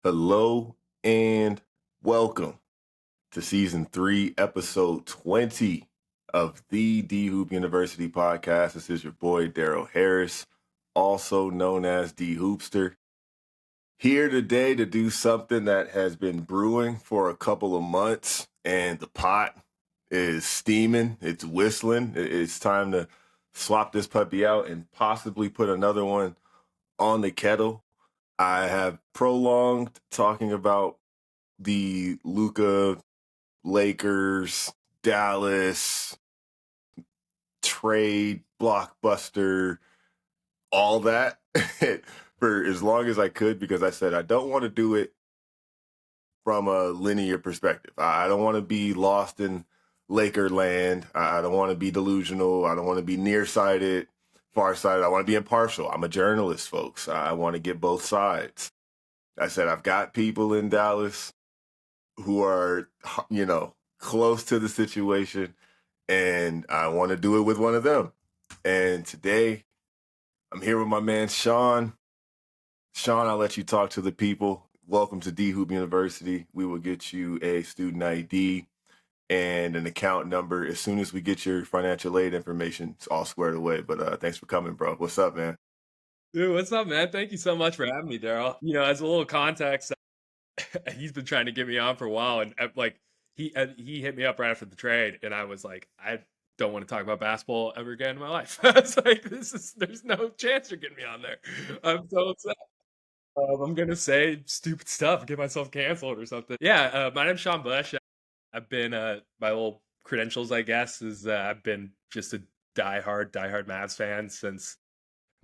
Hello and welcome to season 3, episode 20 of the D Hoop University podcast. This is your boy Darrell Harris, also known as D Hoopster, here today to do something that has been brewing for a couple of months, and the pot is steaming, it's whistling. It's time to swap this puppy out and possibly put another one on the kettle. I have prolonged talking about the Luka, Lakers, Dallas trade, blockbuster, all that for as long as I could, because I said I don't want to do it from a linear perspective. I don't want to be lost in Laker land. I don't want to be delusional. I don't want to be nearsighted, farsighted. I want to be impartial. I'm a journalist, folks. I want to get both sides. I said I've got people in Dallas who are, close to the situation, and I want to do it with one of them. And today, I'm here with my man, Sean. Sean, I'll let you talk to the people. Welcome to D Hoop University. We will get you a student ID and an account number as soon as we get your financial aid information. It's all squared away, but thanks for coming, bro. What's up, man? Dude, what's up, man? Thank you so much for having me, Darrell. As a little context, he's been trying to get me on for a while, and he hit me up right after the trade, and I was like, I don't want to talk about basketball ever again in my life. I was like, there's no chance you're getting me on there. I'm so upset. I'm gonna say stupid stuff, get myself canceled or something. Yeah, my name's Sean Bush. I've been my little credentials, I guess, is I've been just a diehard Mavs fan since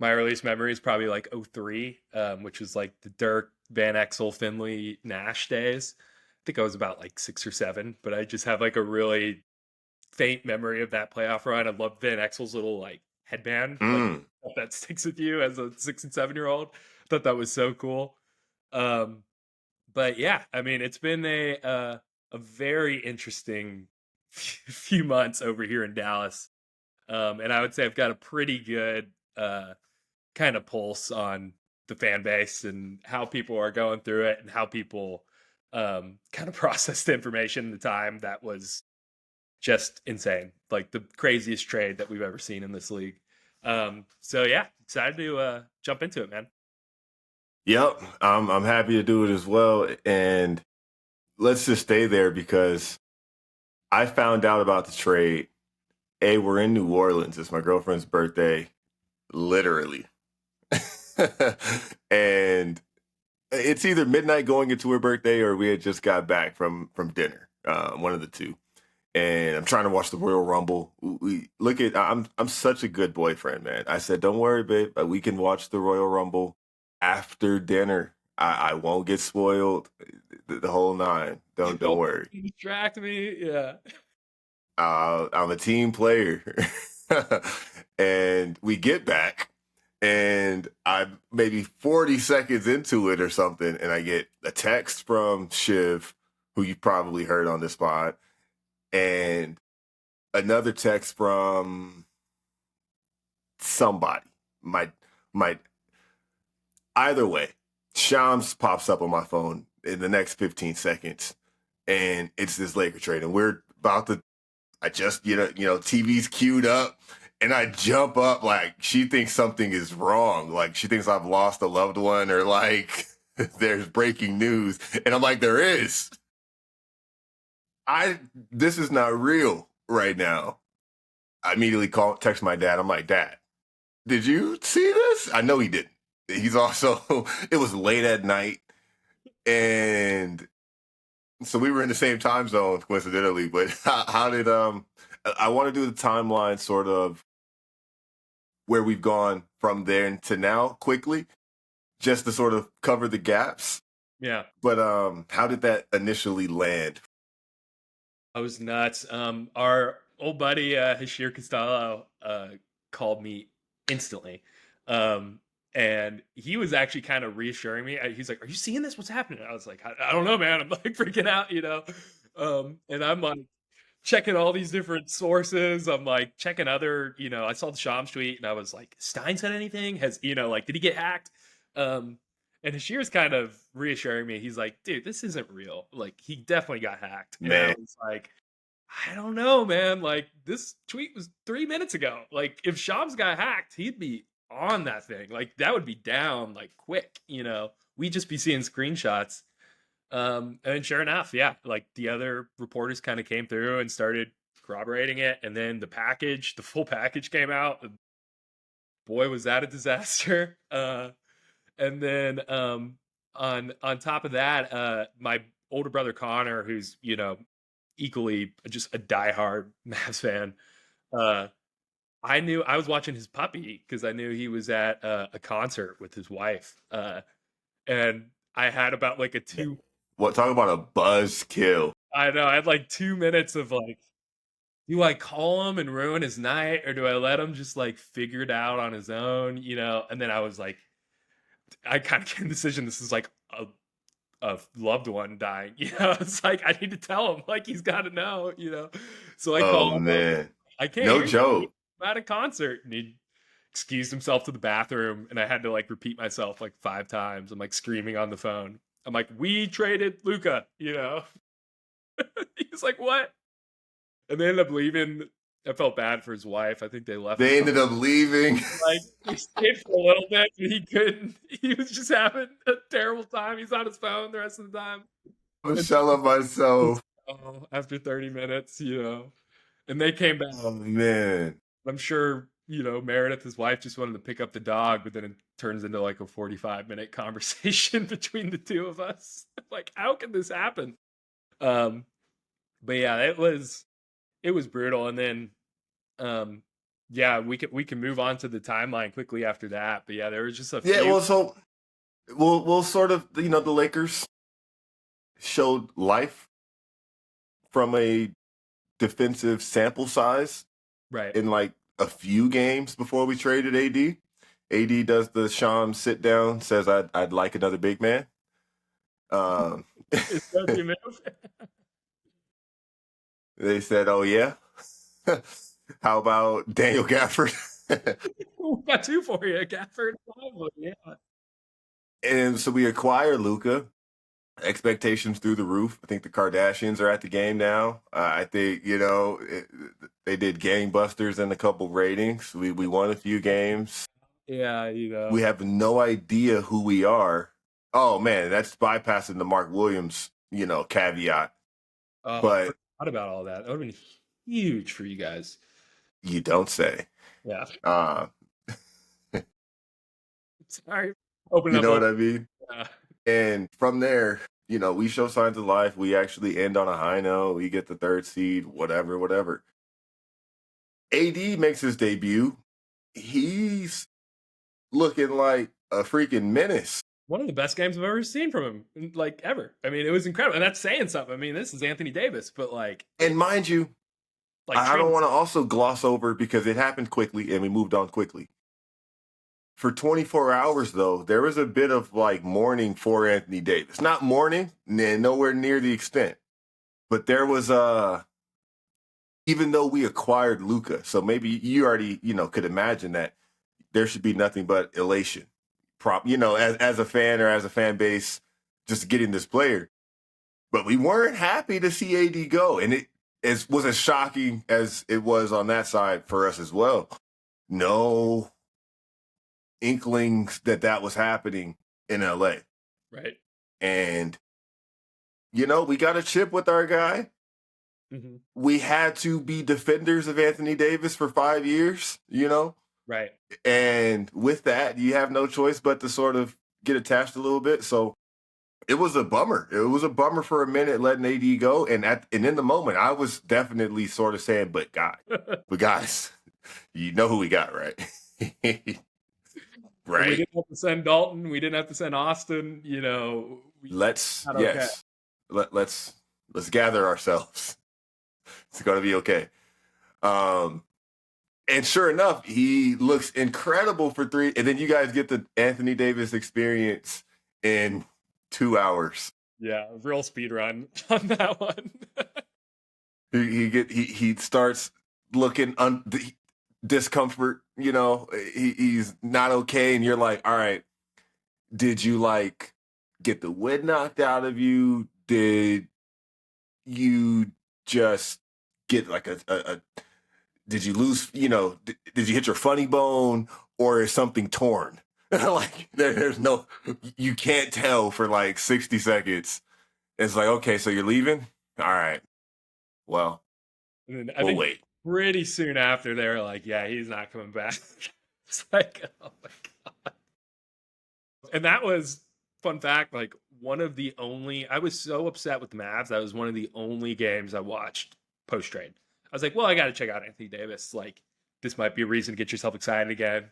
my earliest memory is probably like '03, which was like the Dirk, Van Exel, Finley, Nash days. I think I was about like 6 or 7, but I just have like a really faint memory of that playoff run. I love Van Exel's little like headband, like that sticks with you as a 6 and 7-year-old. I thought that was so cool. But yeah, I mean, it's been a very interesting few months over here in Dallas. And I would say I've got a pretty good kind of pulse on the fan base and how people are going through it and how people kind of process the information in the time that was just insane, like the craziest trade that we've ever seen in this league. So yeah, excited to jump into it, man. Yep, I'm happy to do it as well. And let's just stay there because I found out about the trade. We're in New Orleans. It's my girlfriend's birthday, literally. And it's either midnight going into her birthday or we had just got back from dinner, one of the two. And I'm trying to watch the Royal Rumble. I'm such a good boyfriend, man. I said, don't worry, babe. We can watch the Royal Rumble after dinner. I won't get spoiled. The whole nine. Don't worry. Distract me, yeah. I'm a team player. And we get back, and I'm maybe 40 seconds into it or something, and I get a text from Shiv, who you probably heard on this pod, and another text from somebody. My either way, Shams pops up on my phone in the next 15 seconds, and it's this Laker trade, and we're about to. I just TV's queued up, and I jump up like she thinks something is wrong, like she thinks I've lost a loved one, or like there's breaking news, and I'm like, there is. This is not real right now. I immediately text my dad. I'm like, Dad, did you see this? I know he didn't. He's also, it was late at night, and so we were in the same time zone, coincidentally. But how did I want to do the timeline sort of where we've gone from there to now quickly, just to sort of cover the gaps. Yeah. But how did that initially land? I was nuts. Our old buddy Hashir Costello called me instantly. And he was actually kind of reassuring me. He's like, "Are you seeing this? What's happening?" I was like, I don't know, man. I'm like freaking out, and I'm like checking all these different sources. I'm like checking other, I saw the Shams tweet and I was like, Stein said anything? Has, like, did he get hacked? And Hashir's kind of reassuring me. He's like, dude, this isn't real. Like, he definitely got hacked. And I Man, was like, I don't know, man. Like, this tweet was 3 minutes ago. Like, if Shams got hacked, he'd be on that thing. Like, that would be down, like, quick, We'd just be seeing screenshots. And sure enough, yeah, like the other reporters kind of came through and started corroborating it. And then the full package came out. And boy, was that a disaster. And then on top of that, my older brother Connor, who's equally just a diehard Mavs fan, I was watching his puppy because I knew he was at a concert with his wife, and I had about like a two. what talk about a buzzkill? I know I had like 2 minutes of like, do I call him and ruin his night, or do I let him just like figure it out on his own? And then I was like, I kind of came to the decision. This is like a loved one dying. It's like I need to tell him. Like he's got to know. So I Oh called him. man, I can't no hear you. joke. I'm at a concert, and he excused himself to the bathroom, and I had to like repeat myself like 5 times. I'm like screaming on the phone. I'm like, we traded Luka. He's like, what? And they ended up leaving. I felt bad for his wife. I think they left. They ended up leaving. Like he stayed for a little bit, but he couldn't. He was just having a terrible time. He's on his phone the rest of the time. I'm shelling myself. After 30 minutes, and they came back. Oh man, I'm sure Meredith, his wife, just wanted to pick up the dog, but then it turns into like a 45-minute conversation between the two of us. Like, how can this happen? But yeah, it was brutal. And then yeah, we can move on to the timeline quickly after that. But yeah, there was just a few. yeah. Well, so we'll sort of the Lakers showed life from a defensive sample size, right in like a few games before we traded AD. AD does the Sean sit down, says I'd like another big man. They said, "Oh yeah, how about Daniel Gafford?" We got 2 for you, Gafford. Yeah. And so we acquire Luka. Expectations through the roof. I think the Kardashians are at the game now. I think they did gangbusters in a couple ratings. We won a few games. Yeah, we have no idea who we are. Oh man, that's bypassing the Mark Williams caveat. But I forgot about all that. That would have been huge for you guys. You don't say. Yeah. Sorry. You know what I mean? Yeah. And from there, we show signs of life. We actually end on a high note. We get the 3rd seed, whatever. AD makes his debut. He's looking like a freaking menace. One of the best games I've ever seen from him, like ever. I mean, it was incredible. And that's saying something. I mean, this is Anthony Davis, but like. And mind you, like I don't want to also gloss over because it happened quickly and we moved on quickly. For 24 hours, though, there was a bit of like mourning for Anthony Davis. Not mourning, nowhere near the extent. But there was even though we acquired Luka, so maybe you already, could imagine that there should be nothing but elation. As a fan or as a fan base, just getting this player. But we weren't happy to see AD go. And it was as shocking as it was on that side for us as well. No inklings that was happening in LA. Right. And, we got a chip with our guy. Mm-hmm. We had to be defenders of Anthony Davis for 5 years, Right. And with that, you have no choice but to sort of get attached a little bit. So it was a bummer. It was a bummer for a minute letting AD go. And in the moment, I was definitely sort of saying, but guys, you know who we got, right? Right. We didn't have to send Dalton. We didn't have to send Austin. Let's gather ourselves. It's going to be okay. And sure enough, he looks incredible for 3. And then you guys get the Anthony Davis experience in 2 hours. Yeah, real speed run on that one. He starts looking discomfort. He's not okay, and you're like, all right, Did you like get the wind knocked out of you? Did you just get like a did you lose, did you hit your funny bone or is something torn? Like there's no, you can't tell for like 60 seconds. It's like, okay, so you're leaving? All right. Well, And then I we'll think wait. pretty soon after they were like, yeah, he's not coming back. It's like, oh my God. And that was, fun fact, like one of the only, I was so upset with the Mavs. That was one of the only games I watched post trade. I was like, well, I got to check out Anthony Davis. Like, this might be a reason to get yourself excited again.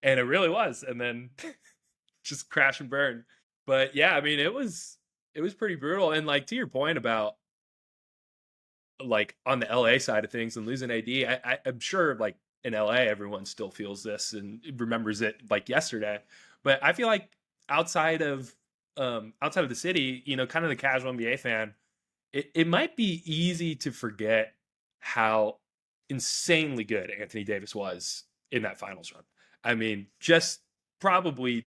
And it really was. And then just crash and burn. But yeah, I mean, it was pretty brutal. And like to your point about like on the LA side of things and losing AD, I'm sure like in LA everyone still feels this and remembers it like yesterday. But I feel like outside of outside of the city, kind of the casual NBA fan, it might be easy to forget how insanely good Anthony Davis was in that finals run. I mean, just probably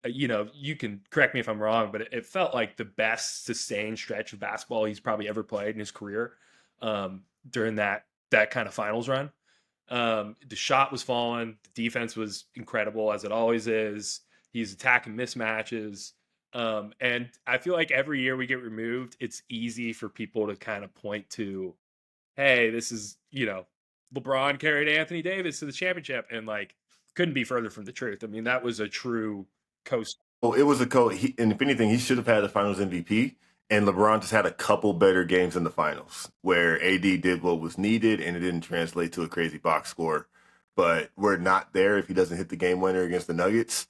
you can correct me if I'm wrong, but it felt like the best sustained stretch of basketball he's probably ever played in his career during that kind of finals run. The shot was falling, the defense was incredible as it always is. He's attacking mismatches. And I feel like every year we get removed, it's easy for people to kind of point to, hey, this is, LeBron carried Anthony Davis to the championship, and like couldn't be further from the truth. I mean, that was a true coast. Well, it was and if anything, he should have had the finals MVP. And LeBron just had a couple better games in the finals where AD did what was needed and it didn't translate to a crazy box score. But we're not there if he doesn't hit the game winner against the Nuggets.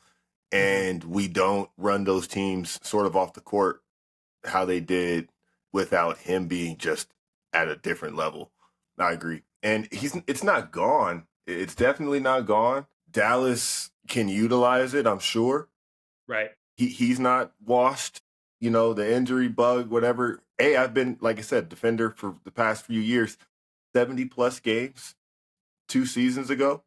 And we don't run those teams sort of off the court how they did without him being just at a different level. I agree. And it's not gone. It's definitely not gone. Dallas can utilize it, I'm sure. Right. He's not washed, the injury bug, whatever. I've been, like I said, defender for the past few years, 70 plus games 2 seasons ago.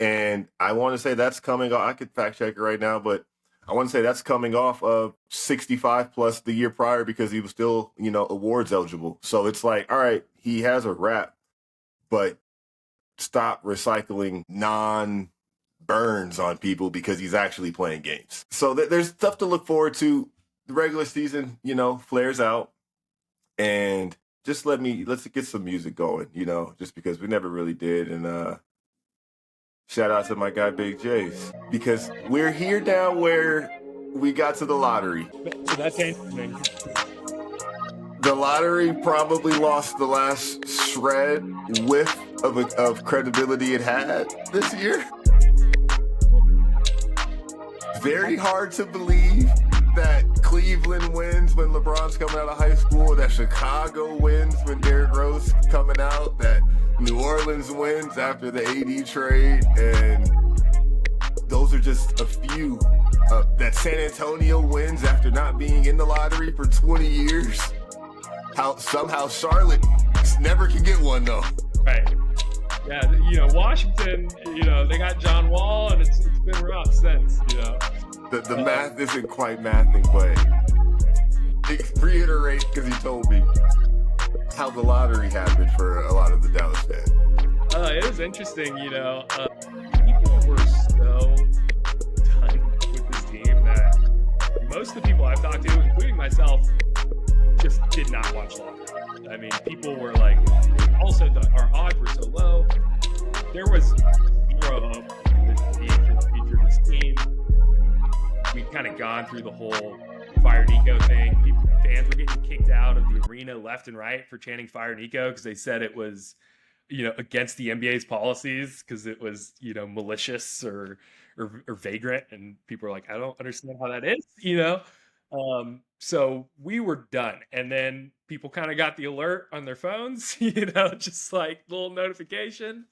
And I want to say that's coming off. I could fact check it right now, but I want to say that's coming off of 65 plus the year prior because he was still, awards eligible. So it's like, all right, he has a rap, but stop recycling burns on people because he's actually playing games. So there's stuff to look forward to. The regular season, flares out, and just let's get some music going, just because we never really did. And shout out to my guy Big J's because we're here now where we got to the lottery. So that's interesting. The lottery probably lost the last shred whiff of credibility it had this year. Very hard to believe that Cleveland wins when LeBron's coming out of high school, that Chicago wins when Derrick Rose coming out, that New Orleans wins after the AD trade, and those are just a few. That San Antonio wins after not being in the lottery for 20 years. How somehow Charlotte never can get one though. Right. Yeah, Washington, they got John Wall, and it's been rough since, The math isn't quite mathing, but reiterate, because he told me, how the lottery happened for a lot of the Dallas fans. It was interesting, people were so done with this team that most of the people I've talked to, including myself, just did not watch lottery. I mean, people were like, also our odds were so low. There was zero hope in this team for the future of this team. We've kind of gone through the whole Fire Nico thing. Fans were getting kicked out of the arena left and right for chanting Fire Nico because they said it was, against the NBA's policies because it was, malicious or vagrant. And people are like, I don't understand how that is, So we were done. And then people kind of got the alert on their phones, just like little notification.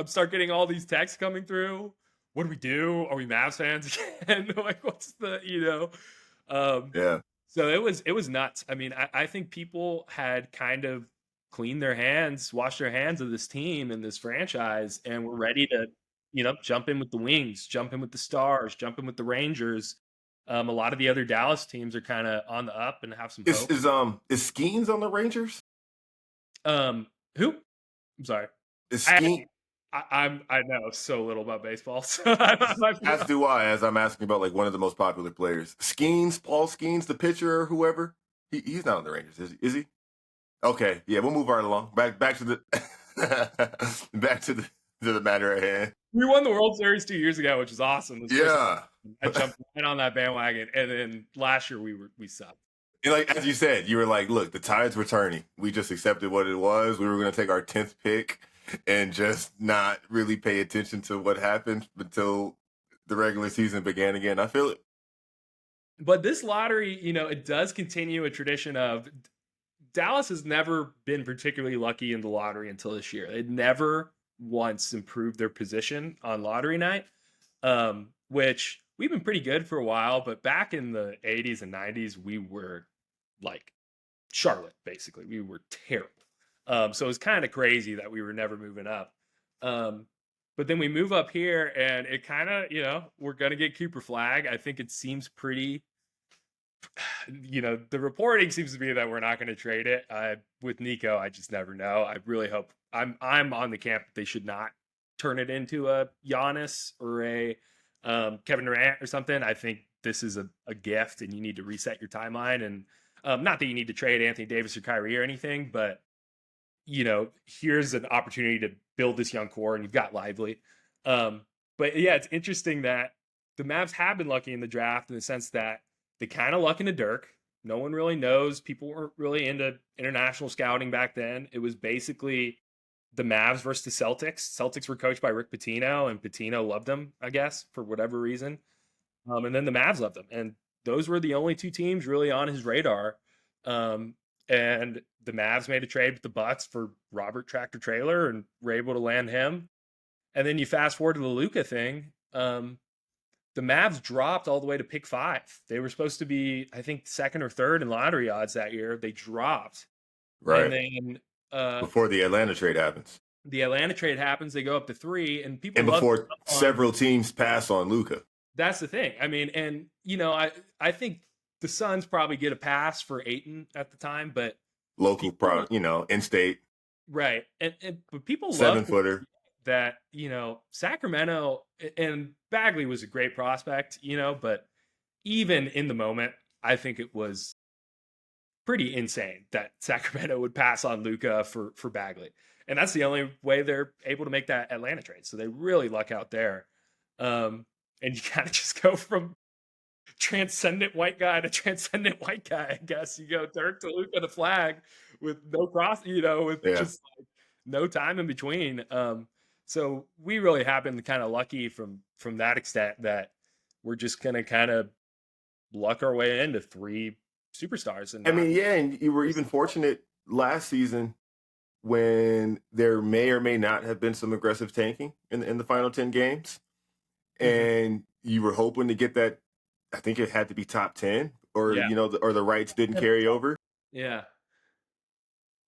Start getting all these texts coming through. What do we do? Are we Mavs fans again? Like, what's the, Yeah. So it was nuts. I mean, I think people had kind of cleaned their hands, washed their hands of this team and this franchise, and were ready to jump in with the Wings, jump in with the Stars, jump in with the Rangers. A lot of the other Dallas teams are kind of on the up and have some Is hope. is Skeens on the Rangers? Who? I'm sorry. Is I Skeen? I know so little about baseball, so I might be As wrong. do I, as I'm asking about like one of the most popular players. Skeens, Paul Skeens, the pitcher or whoever. He's not on the Rangers, is he? Is he? Okay, yeah, we'll move right along. Back to the back to the matter at hand. We won the World Series 2 years ago, which is awesome. It was the first Yeah. time I jumped right on that bandwagon, and then last year we sucked. And like as you said, you were like, look, the tides were turning. We just accepted what it was. We were gonna take our 10th pick and just not really pay attention to what happened until the regular season began again. I feel it. But this lottery, it does continue a tradition of Dallas has never been particularly lucky in the lottery until this year. They'd never once improved their position on lottery night, which we've been pretty good for a while. But back in the 80s and 90s, we were like Charlotte, basically. We were terrible. So it was kind of crazy that we were never moving up. But then we move up here and it kind of, we're going to get Cooper Flag. I think it seems pretty, the reporting seems to be that we're not going to trade it. With Nico, I just never know. I really hope I'm on the camp that they should not turn it into a Giannis or a Kevin Durant or something. I think this is a gift and you need to reset your timeline. And not that you need to trade Anthony Davis or Kyrie or anything, but here's an opportunity to build this young core and you've got Lively. But yeah, it's interesting that the Mavs have been lucky in the draft in the sense that they kind of luck into Dirk. No one really knows. People weren't really into international scouting back then. It was basically the Mavs versus the Celtics. Celtics were coached by Rick Pitino, and Pitino loved them, I guess, for whatever reason. And then the Mavs loved them. And those were the only two teams really on his radar. And the Mavs made a trade with the Bucks for Robert Tractor Trailer and were able to land him. And then you fast forward to the Luka thing. The Mavs dropped all the way to pick 5. They were supposed to be, I think, second or third in lottery odds that year. They dropped. And Right. then Before the Atlanta trade happens. the Atlanta trade happens. They go up to 3, and people And love before several teams pass on Luka. That's the thing. I mean, and, I think the Suns probably get a pass for Ayton at the time, but Local people, product, in state. right. And but people love 7-footer. that, Sacramento and Bagley was a great prospect, but even in the moment, I think it was pretty insane that Sacramento would pass on Luka for Bagley. And that's the only way they're able to make that Atlanta trade. So they really luck out there. And you kind of just go from transcendent white guy to transcendent white guy, I guess. You go Dirk to Luka to Flag with no cross, with just like no time in between. So we really have been kind of lucky from that extent that we're just gonna kind of luck our way into 3 superstars. And I mean, yeah, and you were even fortunate last season when there may or may not have been some aggressive tanking in the final 10 games. And you were hoping to get that, I think it had to be top 10 or, or the rights didn't carry over. Yeah.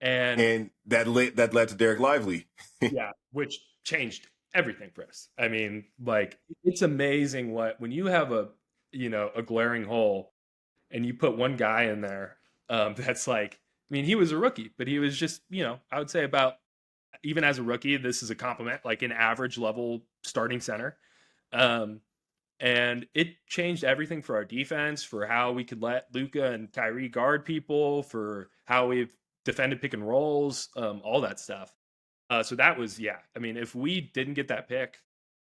And that led to Derek Lively. Yeah, which changed everything for us. I mean, like, it's amazing when you have a glaring hole and you put one guy in there that's like, I mean, he was a rookie, but he was just, I would say about, even as a rookie, this is a compliment, like an average level starting center. And it changed everything for our defense, for how we could let Luka and Kyrie guard people, for how we've defended pick and rolls, all that stuff. So that was, I mean, if we didn't get that pick,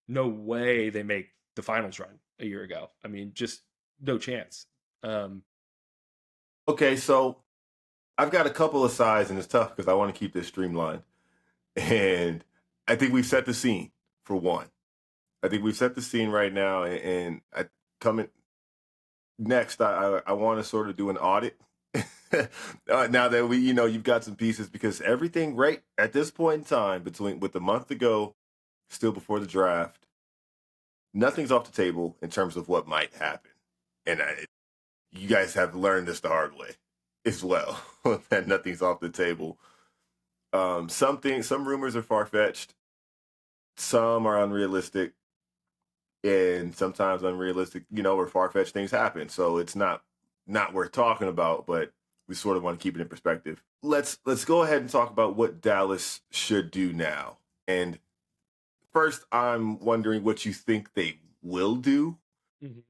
no way they make the finals run a year ago. I mean, just no chance. Okay, so I've got a couple of sides, and it's tough because I want to keep this streamlined. And I think we've set the scene for one. I think we've set the scene right now, and coming next, I want to sort of do an audit. Now that you've got some pieces, because everything right at this point in time, with a month to go, still before the draft, nothing's off the table in terms of what might happen. And you guys have learned this the hard way as well, that nothing's off the table. Some rumors are far-fetched. some are unrealistic, and sometimes unrealistic, or far-fetched things happen. So it's not worth talking about, but we sort of want to keep it in perspective. Let's go ahead and talk about what Dallas should do now. And first, I'm wondering what you think they will do Mhm.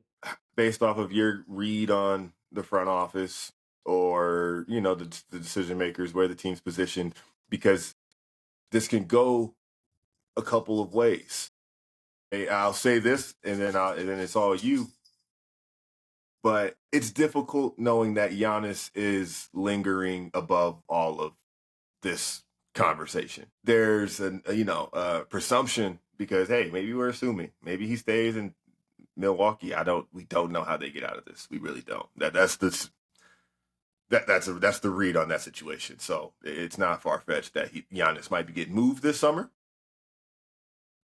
based off of your read on the front office, or the decision makers, where the team's positioned, because this can go a couple of ways. Hey, I'll say this, and then it's all you. But it's difficult knowing that Giannis is lingering above all of this Yeah. conversation. There's a presumption, because hey, maybe we're assuming maybe he stays in Milwaukee. We don't know how they get out of this. We really don't. That's the read on that situation. So it's not far fetched that Giannis might be getting moved this summer.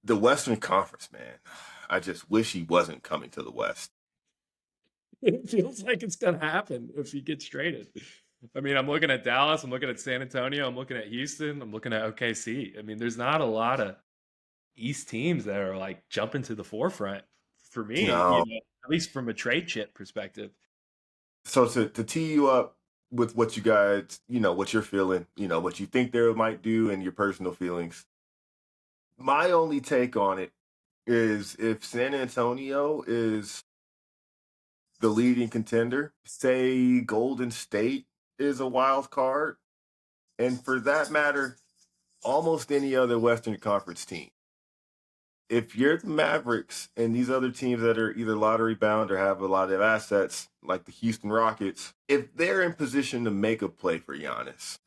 The Western Conference, man, I just wish he wasn't coming to the West. It feels like it's gonna happen if he gets traded. I mean, I'm looking at Dallas, I'm looking at San Antonio, I'm looking at Houston, I'm looking at OKC. I mean, there's not a lot of East teams that are like jumping to the forefront for me, No. at least from a trade chip perspective. So to tee you up with what you guys, what you're feeling, what you think they might do, and your personal feelings. My only take on it is, if San Antonio is the leading contender, say Golden State is a wild card, and for that matter, almost any other Western Conference team. If you're the Mavericks and these other teams that are either lottery bound or have a lot of assets, like the Houston Rockets, if they're in position to make a play for Giannis,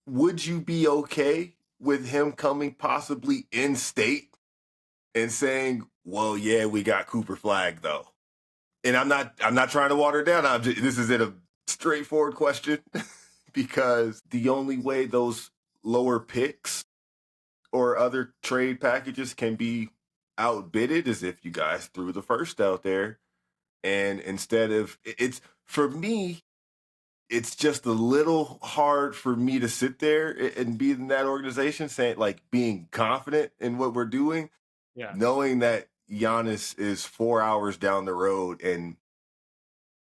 would you be okay with him coming possibly in state and saying, "Well, yeah, we got Cooper Flag though"? And I'm not trying to water it down. This is a straightforward question, because the only way those lower picks or other trade packages can be outbidded is if you guys threw the first out there. And instead of it's for me, it's just a little hard for me to sit there and be in that organization, saying, like, being confident in what we're doing, Yeah. knowing that Giannis is 4 hours down the road, and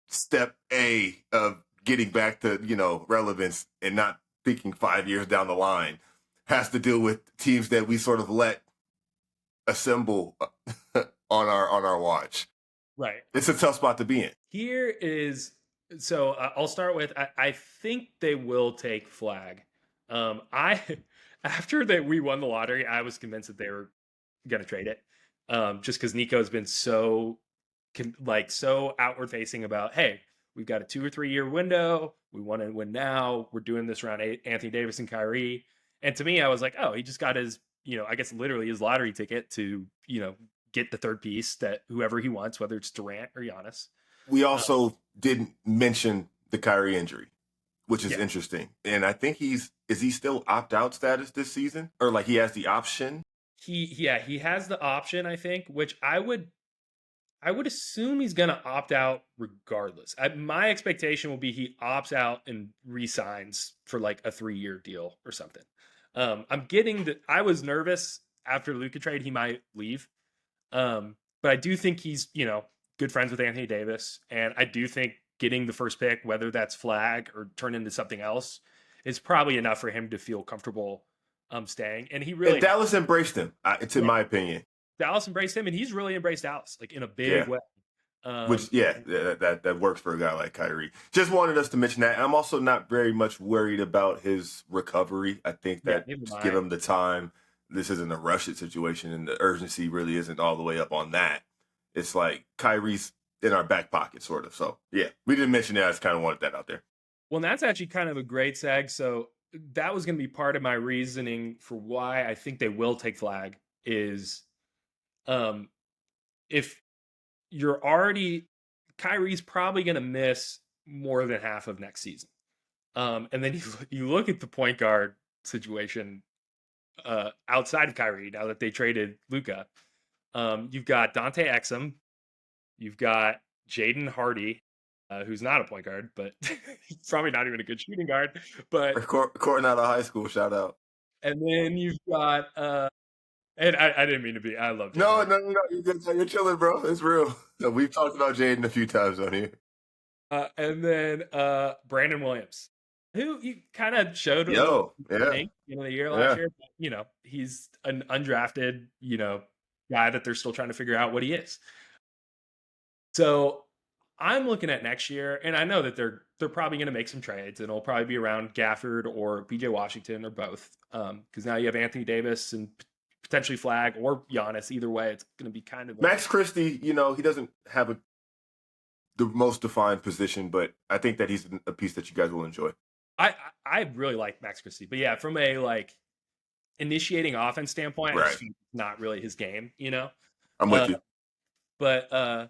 step A of getting back to, relevance, and not thinking 5 years down the line, has to deal with teams that we sort of let assemble on our watch. Right. It's a tough spot to be in. Here is so I'll start with I think they will take Flag. I after that we won the lottery, I was convinced that they were gonna trade it. Just because Nico has been so outward facing about, hey, we've got a 2 or 3 year window. We want to win now. We're doing this around Anthony Davis and Kyrie. And to me, I was like, oh, he just got his, I guess literally his lottery ticket to, get the third piece that whoever he wants, whether it's Durant or Giannis. We Uh, also didn't mention the Kyrie injury, which is yeah, interesting. And I think is he still opt-out status this season? Or like he has the option? he has the option, I think, which I would assume he's going to opt out regardless. My expectation will be he opts out and resigns for like a 3 year deal or something. I'm getting that. I was nervous after the Luka trade he might leave, but I do think he's good friends with Anthony Davis, and I do think getting the first pick, whether that's Flag or turn into something else, is probably enough for him to feel comfortable staying. And he And really, Dallas embraced him, it's in yeah, my opinion. Dallas embraced him, and he's really embraced Dallas like in a big Yeah. way. Um, Which, yeah, that works for a guy like Kyrie. Just wanted us to mention that. I'm also not very much worried about his recovery. I think yeah, that neither am just give I. him the time. This isn't a rush it situation, and the urgency really isn't all the way up on that. It's like Kyrie's in our back pocket, sort of. So, yeah, we didn't mention that. I just kind of wanted that out there. Well, and that's actually kind of a great seg. So that was going to be part of my reasoning for why I think they will take Flag is um, if you're already Kyrie's probably going to miss more than half of next season. And then you look at the point guard situation outside of Kyrie now that they traded Luka. You've got Dante Exum, you've got Jaden Hardy, who's not a point guard, but he's probably not even a good shooting guard. But Courting out of high school, shout out. And then you've got and I didn't mean to be. I love No, Jaden. no, no, no. You're chilling, bro. It's real. We've talked about Jaden a few times on here. And then Brandon Williams, who you kind of showed a little Yo, yeah, thing in the year last yeah. year. But, he's an undrafted, guy that they're still trying to figure out what he is. So I'm looking at next year, and I know that they're probably going to make some trades, and it'll probably be around Gafford or PJ Washington or both. Because now you have Anthony Davis and potentially Flag or Giannis. Either way, it's going to be kind of like, Max Christie, he doesn't have the most defined position, but I think that he's a piece that you guys will enjoy. I really like Max Christie, but yeah, from a like initiating offense standpoint, I Right. just feel not really his game, I'm with you. But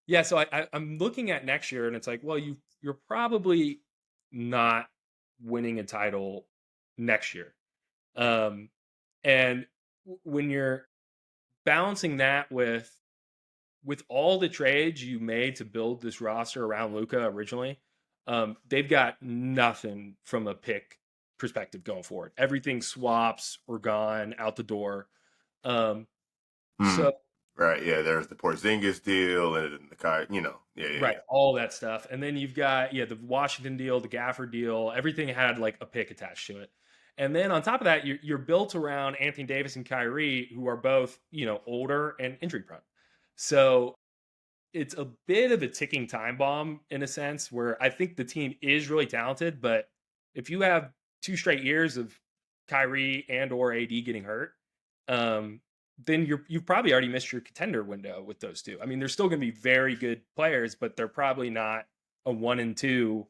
yeah, so I'm looking at next year, and it's like, well, you're probably not winning a title next year, and when you're balancing that with all the trades you made to build this roster around Luka originally, they've got nothing from a pick perspective going forward. Everything swaps or gone out the door. So Right, yeah, there's the Porzingis deal and the Kai, yeah. right, all that stuff, and then you've got the Washington deal, the Gafford deal. Everything had like a pick attached to it, and then on top of that, you're built around Anthony Davis and Kyrie, who are both older and injury prone. So it's a bit of a ticking time bomb in a sense where I think the team is really talented, but if you have 2 straight years of Kyrie and or AD getting hurt, then you've probably already missed your contender window with those two. I mean, they're still going to be very good players, but they're probably not a 1 and 2,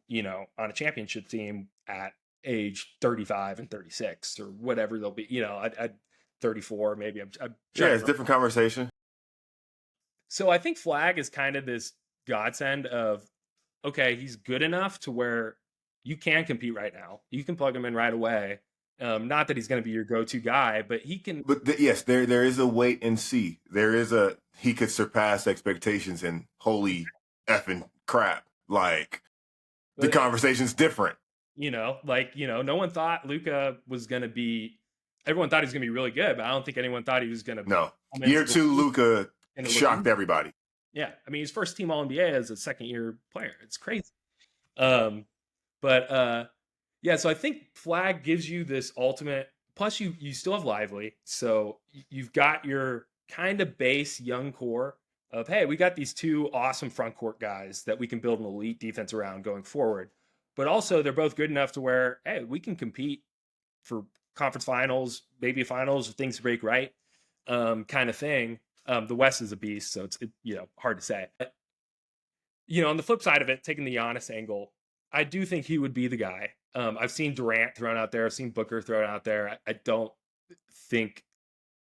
on a championship team at age 35 and 36 or whatever they'll be. At 34, maybe. I'm Yeah, trying it's to. different conversation. So I think Flag is kind of this godsend of, okay, he's good enough to where you can compete right now. You can plug him in right away. Not that he's going to be your go-to guy, but he can. But yes, there is a wait and see. He could surpass expectations, and holy effing crap. Like, the But conversation's different. no one thought Luka was going to be. Everyone thought he was going to be really good, but I don't think anyone thought he was going to. No. Year 2, Luka shocked look, everybody. yeah, I mean, he's first team All NBA as a second-year player. It's crazy. But yeah, so I think Flag gives you this ultimate. Plus, you still have Lively, so you've got your kind of base young core of, hey, we got these two awesome front court guys that we can build an elite defense around going forward. But also, they're both good enough to where, hey, we can compete for conference finals, maybe finals if things break right, kind of thing. The West is a beast, so it's hard to say. But, on the flip side of it, taking the Giannis angle, I do think he would be the guy. I've seen Durant thrown out there. I've seen Booker thrown out there. I don't think,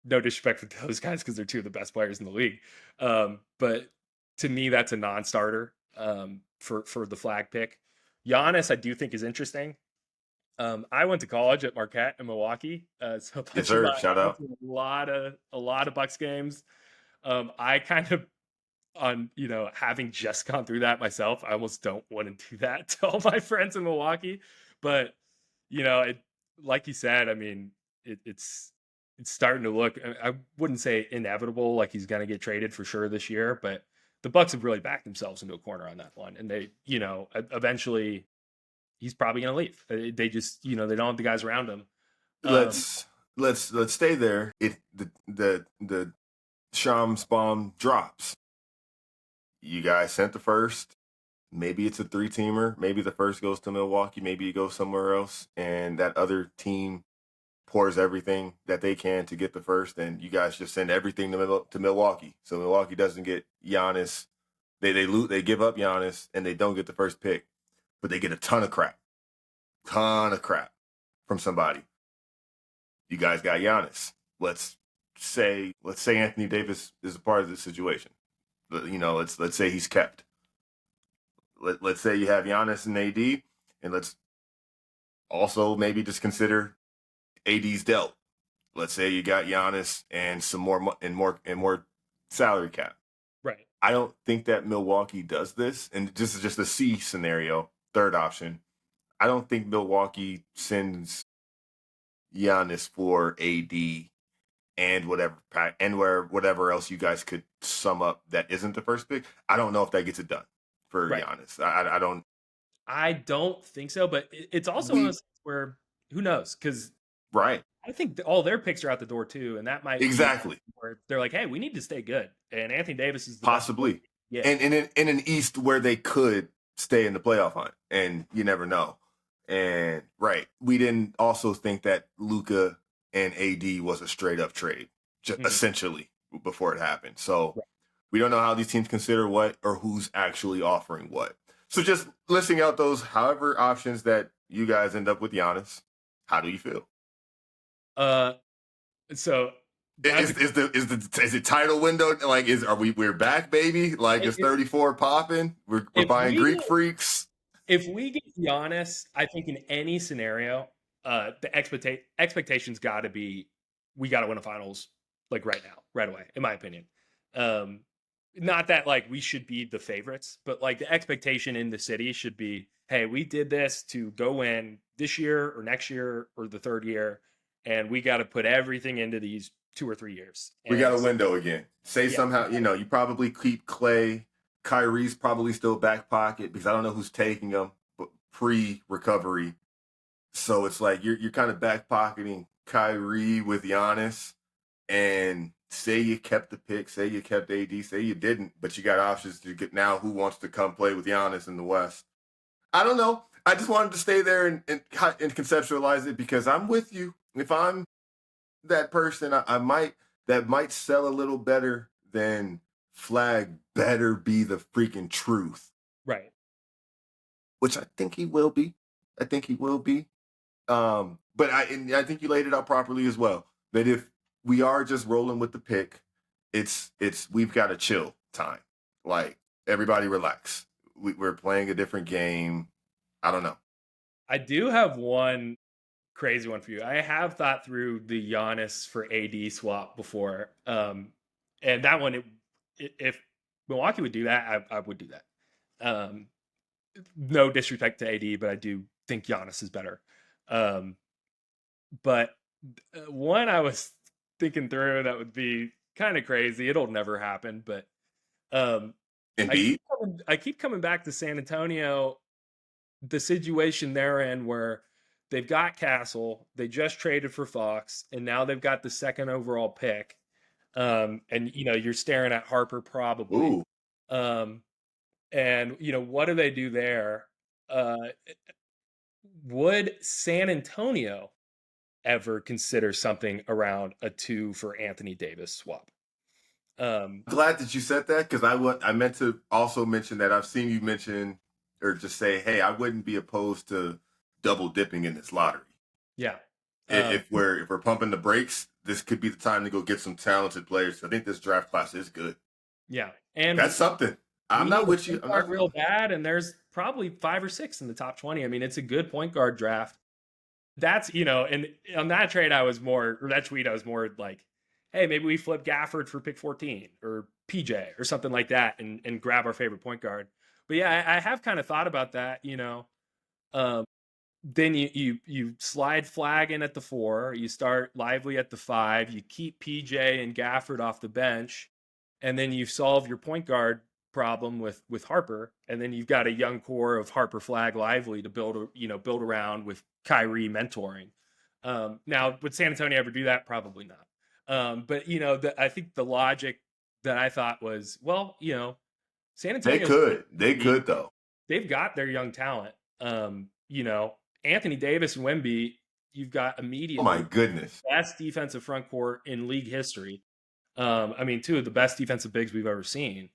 no disrespect for those guys because they're two of the best players in the league. But to me, that's a non-starter for the Flag pick. Giannis, I do think is interesting. I went to college at Marquette in Milwaukee, so Yes, sir. Shout out. a lot of Bucks games. I kind of having just gone through that myself, I almost don't want to do that to all my friends in Milwaukee. But like you said, I mean, it's starting to look. I wouldn't say inevitable, like he's going to get traded for sure this year, but the Bucks have really backed themselves into a corner on that one, and they, eventually, he's probably going to leave. They just, they don't have the guys around him. Let's stay there. The Shams bomb drops. You guys sent the first. Maybe it's a 3-teamer. Maybe the first goes to Milwaukee. Maybe it goes somewhere else. And that other team pours everything that they can to get the first. And you guys just send everything to Milwaukee. So Milwaukee doesn't get Giannis. They give up Giannis and they don't get the first pick. But they get a ton of crap. From somebody. You guys got Giannis. Let's say Anthony Davis is a part of this situation. Let's say he's kept. Let's say you have Giannis and AD, and let's also maybe just consider AD's dealt. Let's say you got Giannis and some more salary cap. Right. I don't think that Milwaukee does this, and this is just a C scenario, third option. I don't think Milwaukee sends Giannis for AD and whatever else you guys could sum up that isn't the first pick. I don't know if that gets it done for Right. Giannis. I don't. I don't think so, but it's also one of We those things where who knows? Because right. I think all their picks are out the door too, and that might be Exactly. where they're like, "Hey, we need to stay good," and Anthony Davis is the best player. Possibly. Yeah, And in an East where they could stay in the playoff hunt, and you never know. And right, we didn't also think that Luka and AD was a straight up trade, essentially before it happened. So right. we don't know how these teams consider what or who's actually offering what. So just listing out those however options that you guys end up with Giannis, how do you feel? So that's Is it title window like we're back, baby? Like is if 34 popping? We're if buying Greek we freaks. if we get Giannis, I think in any scenario, the expectations got to be we got to win a finals like right now, right away, in my opinion. Um, Not that like we should be the favorites, but like the expectation in the city should be, hey, we did this to go win this year or next year or the third year, and we got to put everything into these 2 or 3 years. We got And a window again. Say yeah, somehow, you probably keep Clay. Kyrie's probably still back pocket because I don't know who's taking him, but pre-recovery. So it's like you're kind of back pocketing Kyrie with Giannis, and say you kept the pick, say you kept AD, say you didn't, but you got options to get now. Who wants to come play with Giannis in the West? I don't know. I just wanted to stay there and conceptualize it because I'm with you. If I'm that person, I might that might sell a little better than Flag better be the freaking truth, right. which I think he will be. I think he will be. But I think you laid it out properly as well. That if we are just rolling with the pick, it's we've got a chill time. Like everybody relax. We're playing a different game. I don't know. I do have one crazy one for you. I have thought through the Giannis for AD swap before, and that one, if Milwaukee would do that, I would do that. Um, no disrespect to AD, but I do think Giannis is better. Um, but one I was thinking through that would be kind of crazy. It'll never happen, but um, Indeed. I keep coming back to San Antonio, the situation they're in where they've got Castle, they just traded for Fox, and now they've got the second overall pick. And you're staring at Harper probably. Ooh. Um, and what do they do there? Uh, would San Antonio ever consider something around a 2 for Anthony Davis swap? Glad that you said that because I meant to also mention that I've seen you mention or just say, hey, I wouldn't be opposed to double dipping in this lottery. Yeah. If we're pumping the brakes, this could be the time to go get some talented players. I think this draft class is good. Yeah. And That's something. I'm not with you. I'm not real bad, and there's probably 5 or 6 in the top 20. I mean, it's a good point guard draft. That's and on that trade, that tweet, I was more like, hey, maybe we flip Gafford for pick 14 or PJ or something like that, and grab our favorite point guard. But yeah, I have kind of thought about that. Then you slide Flag in at the 4, you start Lively at the 5, you keep PJ and Gafford off the bench, and then you solve your point guard problem with Harper, and then you've got a young core of Harper, Flag, Lively to build around with Kyrie mentoring. Now, would San Antonio ever do that? Probably not. But I think the logic that I thought was, well, San Antonio, they could though. They've got their young talent. Anthony Davis and Wemby, you've got Oh immediately my goodness. best defensive front court in league history. I mean, 2 of the best defensive bigs we've ever seen.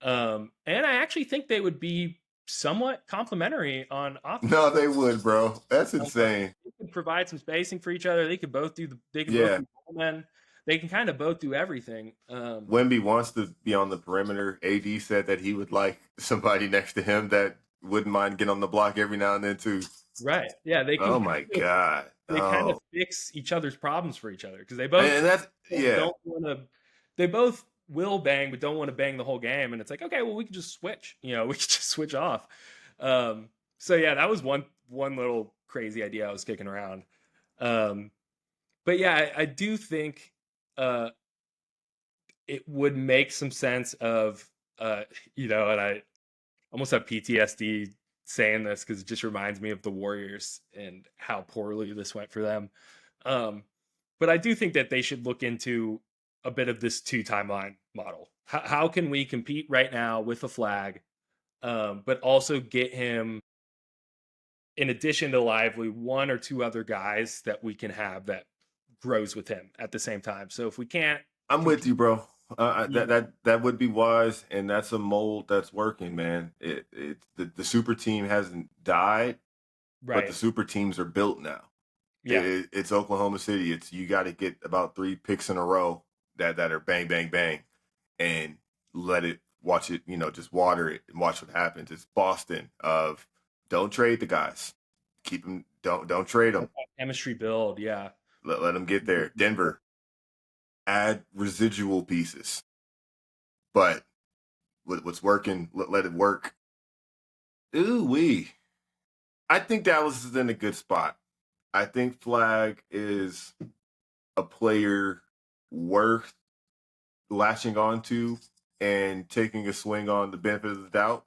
And I actually think they would be somewhat complementary on offense. No, they would, bro. That's insane. They could provide some spacing for each other. They could both do both do men. They can kind of both do everything. Wemby wants to be on the perimeter. AD said that he would like somebody next to him that wouldn't mind getting on the block every now and then too. Right. Yeah. They can. Oh my god. They kind of fix each other's problems for each other because they both don't want to. They both will bang, but don't want to bang the whole game. And it's like, okay, well, we can just switch. We can just switch off. So yeah, that was one little crazy idea I was kicking around. But yeah, I do think uh, it would make some sense of, and I almost have PTSD saying this because it just reminds me of the Warriors and how poorly this went for them. Um, but I do think that they should look into a bit of this two timeline model. How can we compete right now with a flag, but also get him, in addition to Lively, one or two other guys that we can have that grows with him at the same time. So if we can't I'm with compete, you, bro. you That would be wise, and that's a mold that's working, man. The super team hasn't died, but the right? super teams are built now. Yeah, It's Oklahoma City. It's you got to get about 3 picks in a row that are bang bang bang, and let it watch it. Just water it and watch what happens. It's Boston of don't trade the guys, keep them. Don't trade them. chemistry build. Yeah, Let them get there. Denver, add residual pieces, but what's working, let it work. Ooh wee. I think Dallas is in a good spot. I think Flag is a player worth latching onto and taking a swing on the benefit of the doubt,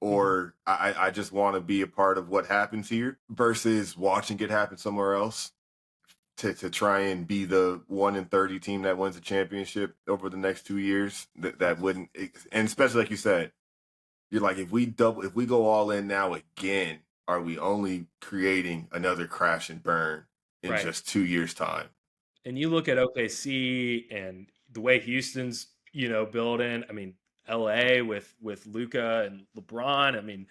Mhm. or I just want to be a part of what happens here versus watching it happen somewhere else to try and be the 1-30 team that wins the championship over the next 2 years. That wouldn't, and especially like you said, you're like, if we go all in now again, are we only creating another crash and burn in Right. just 2 years time? And you look at OKC and the way Houston's, building. I mean, LA with Luka and LeBron. I mean,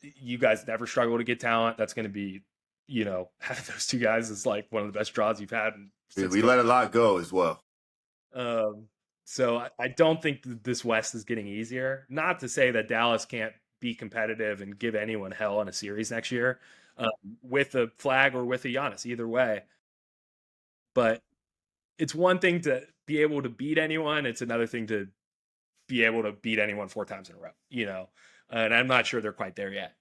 you guys never struggle to get talent. That's going to be, having those two guys is like one of the best draws you've had since We COVID. let a lot go as well. Um, so I don't think this West is getting easier. Not to say that Dallas can't be competitive and give anyone hell in a series next year, um, with a flag or with a Giannis, either way. But it's one thing to be able to beat anyone. It's another thing to be able to beat anyone 4 times in a row. And I'm not sure they're quite there yet,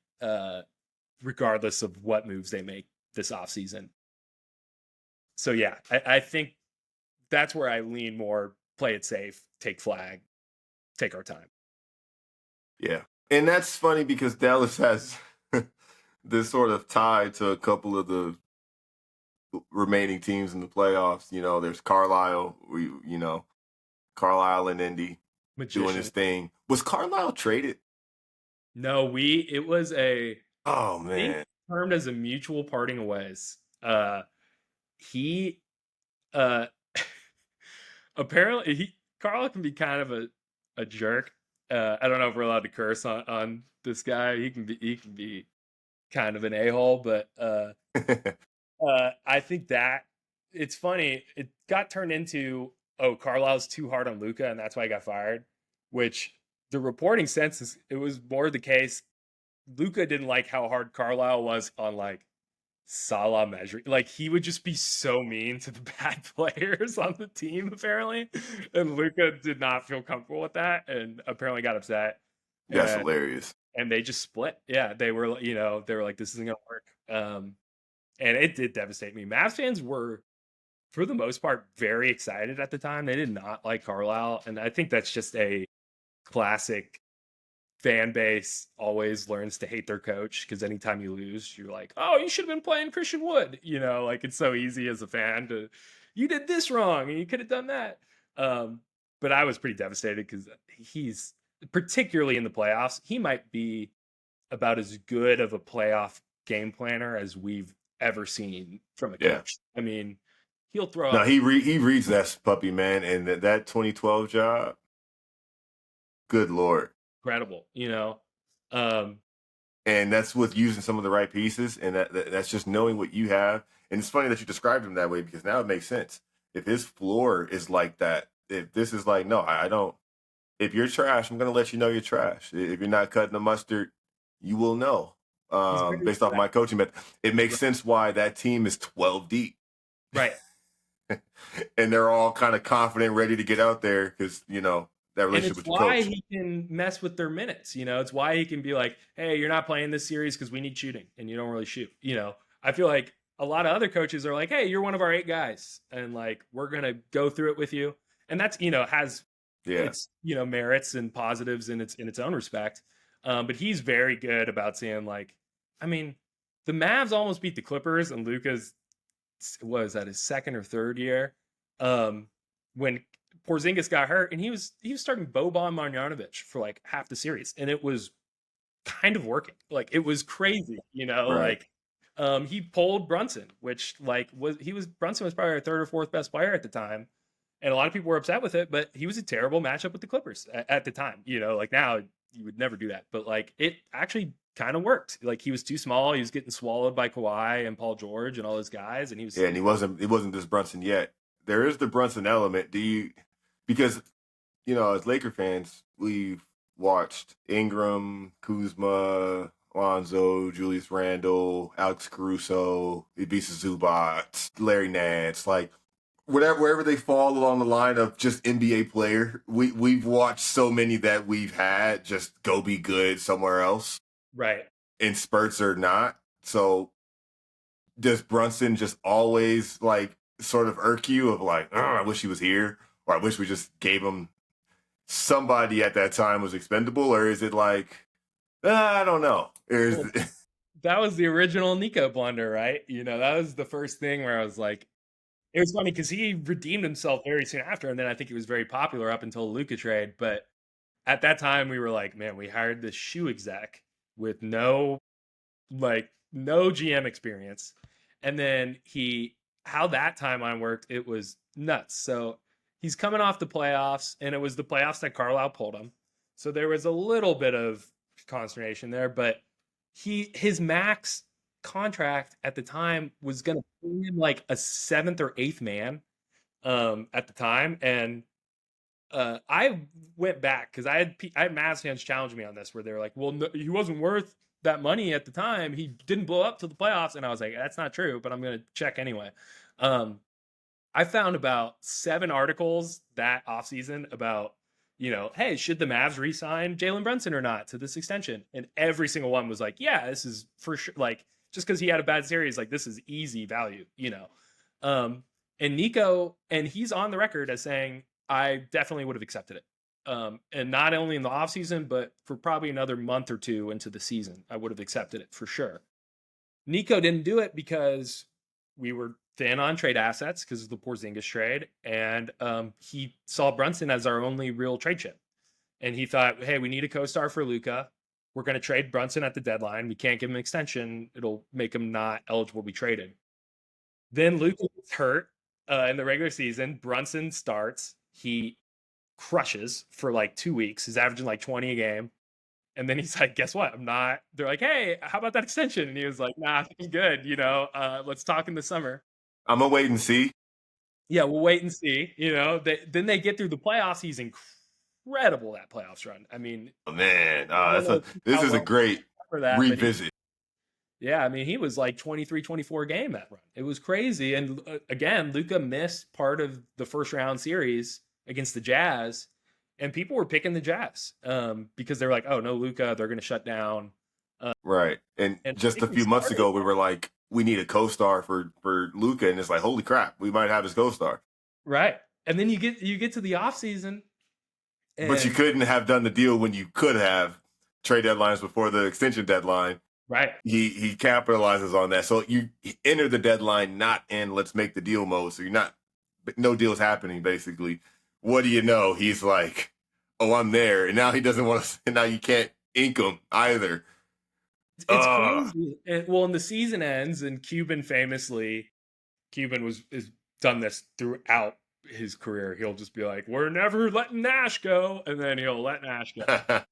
regardless of what moves they make this offseason. So yeah, I think that's where I lean more. Play it safe, take flag, take our time. Yeah. And that's funny because Dallas has this sort of tie to a couple of the remaining teams in the playoffs. There's Carlisle, Carlisle and Indy doing Magician. his thing. Was Carlisle traded? No, it was Oh I think man. termed as a mutual parting of ways. He uh apparently Carl can be kind of a jerk. I don't know if we're allowed to curse on this guy. He can be kind of an a-hole, but I think that it's funny. It got turned into, oh, Carlisle's too hard on Luka, and that's why he got fired. Which the reporting sense is it was more the case. Luka didn't like how hard Carlisle was on like Salah measure. Like he would just be so mean to the bad players on the team, apparently. And Luka did not feel comfortable with that and apparently got upset. That's And hilarious. and they just split. Yeah, they were like, this isn't gonna work. And it did devastate me. Mavs fans were, for the most part, very excited at the time. They did not like Carlisle. And I think that's just a classic fan base always learns to hate their coach because anytime you lose, you're like, oh, you should have been playing Christian Wood. Like it's so easy as a fan to, you did this wrong and you could have done that. Um, but I was pretty devastated because he's, particularly in the playoffs, he might be about as good of a playoff game planner as we've ever seen from a Yeah. coach. I mean, he'll throw No, up he reads that puppy, man, and that 2012 job. Good lord. incredible. Um, And that's with using some of the right pieces, and that's just knowing what you have. And it's funny that you described him that way because now it makes sense. If his floor is like that, if this is like, no, I don't. If you're trash, I'm going to let you know you're trash. If you're not cutting the mustard, you will know. he's very Based off my coaching, but it makes sense why that team is 12 deep, right. and they're all kind of confident, ready to get out there because that And relationship it's with your why coach. he can mess with their minutes. It's why he can be like, hey, you're not playing this series because we need shooting and you don't really shoot. I feel like a lot of other coaches are like, hey, you're one of our 8 guys, and like we're gonna go through it with you. And that's, has Yeah. its, merits and positives in its own respect. But he's very good about saying like, I mean, the Mavs almost beat the Clippers, and Luka's was that his second or third year, when Porzingis got hurt, and he was starting Boban Marjanovic for like half the series, and it was kind of working. Like it was crazy, Right. like he pulled Brunson, which like Brunson was probably our third or fourth best player at the time. And a lot of people were upset with it, but he was a terrible matchup with the Clippers at the time. Like now you would never do that, but like it actually kind of worked. Like he was too small. He was getting swallowed by Kawhi and Paul George and all those guys. And he was, Yeah, and he wasn't this Brunson yet. There is the Brunson element. Because as Laker fans, we've watched Ingram, Kuzma, Lonzo, Julius Randle, Alex Caruso, Ivica Zubac, Larry Nance, like wherever they fall along the line of just NBA player, we've watched so many that we've had just go be good somewhere else right. in spurts or not. So does Brunson just always like sort of irk you of like, oh, I wish he was here, or I wish we just gave him somebody at that time was expendable, or is it like, I don't know? Well, that was the original Nico blunder, right? That was the first thing where I was like, it was funny because he redeemed himself very soon after, and then I think he was very popular up until the Luka trade. But at that time, we were like, man, we hired this shoe exec with no GM experience, and then how that timeline worked, it was nuts. So he's coming off the playoffs, and it was the playoffs that Carlisle pulled him. So there was a little bit of consternation there, but his max contract at the time was going to pay him like a seventh or eighth man at the time. And I went back because I had Mavs fans challenge me on this, where they were like, well, no, he wasn't worth that money at the time. He didn't blow up to the playoffs. And I was like, that's not true, but I'm going to check anyway. I found about 7 articles that offseason about, hey, should the Mavs re-sign Jalen Brunson or not to this extension? And every single one was like, yeah, this is for sure. Like, just because he had a bad series, like this is easy value. And Nico, and he's on the record as saying, I definitely would have accepted it. And not only in the offseason, but for probably another month or two into the season, I would have accepted it for sure. Nico didn't do it because we were thin on trade assets because of the Porzingis trade, and he saw Brunson as our only real trade chip. And he thought, hey, we need a co-star for Luka. We're going to trade Brunson at the deadline. We can't give him an extension. It'll make him not eligible to be traded. Then Luka gets hurt in the regular season. Brunson starts. He crushes for like 2 weeks. He's averaging like 20 a game. And then he's like, guess what? I'm not. They're like, hey, how about that extension? And he was like, nah, I'm good. Let's talk in the summer. I'm gonna wait and see. Yeah, we'll wait and see. Then they get through the playoffs. He's incredible, that playoffs run. I mean, Oh, man, I don't know this how is a well great for that, but revisit. yeah, I mean, he was like 23, 24 game that run. It was crazy. And again, Luka missed part of the first round series against the Jazz, and people were picking the Jazz because they were like, oh, no, Luka, they're going to shut down. Right. And And I just think a we few months started. ago, we were like, we need a co-star for Luka, and it's like, holy crap, we might have his co-star. Right. And then you get to the offseason, But you and couldn't have done the deal when you could have trade deadlines before the extension deadline. right. He capitalizes on that. So you enter the deadline not in let's make the deal mode. So you're not, no deal's happening basically. What do you know? He's like, oh, I'm there, and now he doesn't want to. And now you can't ink him either. It's crazy. And the season ends, and Cuban is done this throughout his career. He'll just be like, "We're never letting Nash go," and then he'll let Nash go.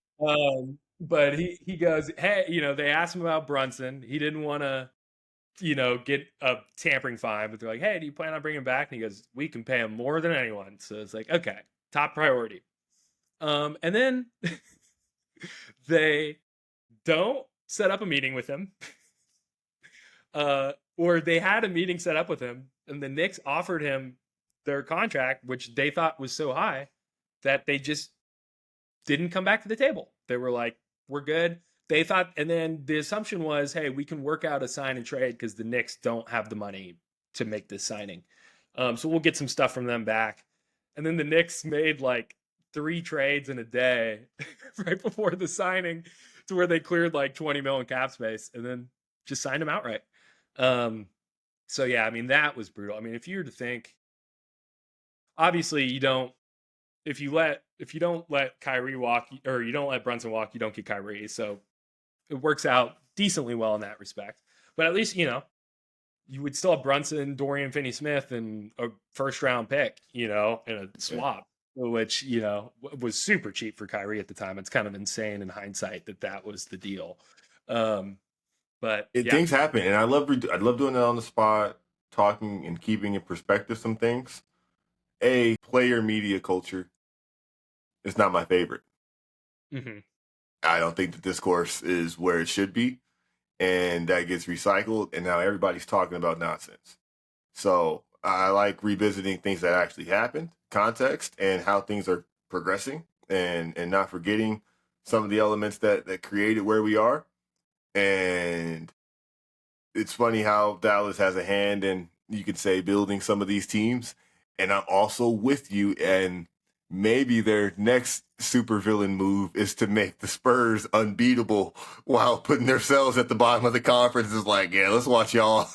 But he goes, "Hey, they asked him about Brunson. He didn't want to, get a tampering fine, but they're like, "Hey, do you plan on bringing him back?" And he goes, "We can pay him more than anyone." So it's like, okay, top priority. And then they don't set up a meeting with him. Or they had a meeting set up with him, and the Knicks offered him their contract, which they thought was so high that they just didn't come back to the table. They were like, we're good. they thought, and then the assumption was, hey, we can work out a sign and trade because the Knicks don't have the money to make this signing. So we'll get some stuff from them back. And then the Knicks made like 3 trades in a day right before the signing to where they cleared like 20 million cap space and then just signed him outright. So yeah, I mean, that was brutal. I mean, if you were to think, obviously you don't, if you don't let Kyrie walk or you don't let Brunson walk, you don't get Kyrie. So it works out decently well in that respect. But at least, you would still have Brunson, Dorian Finney-Smith, and a first-round pick, in a swap, which, was super cheap for Kyrie at the time. It's kind of insane in hindsight that was the deal. But yeah. Things happen, and I love doing it on the spot, talking and keeping in perspective some things. A player media culture is not my favorite. Mm-hmm. I don't think the discourse is where it should be, and that gets recycled, and now everybody's talking about nonsense. So I like revisiting things that actually happened, context, and how things are progressing, and not forgetting some of the elements that created where we are. And it's funny how Dallas has a hand in, you could say, building some of these teams. And I'm also with you. And maybe their next supervillain move is to make the Spurs unbeatable while putting themselves at the bottom of the conference. Is like, yeah, let's watch y'all.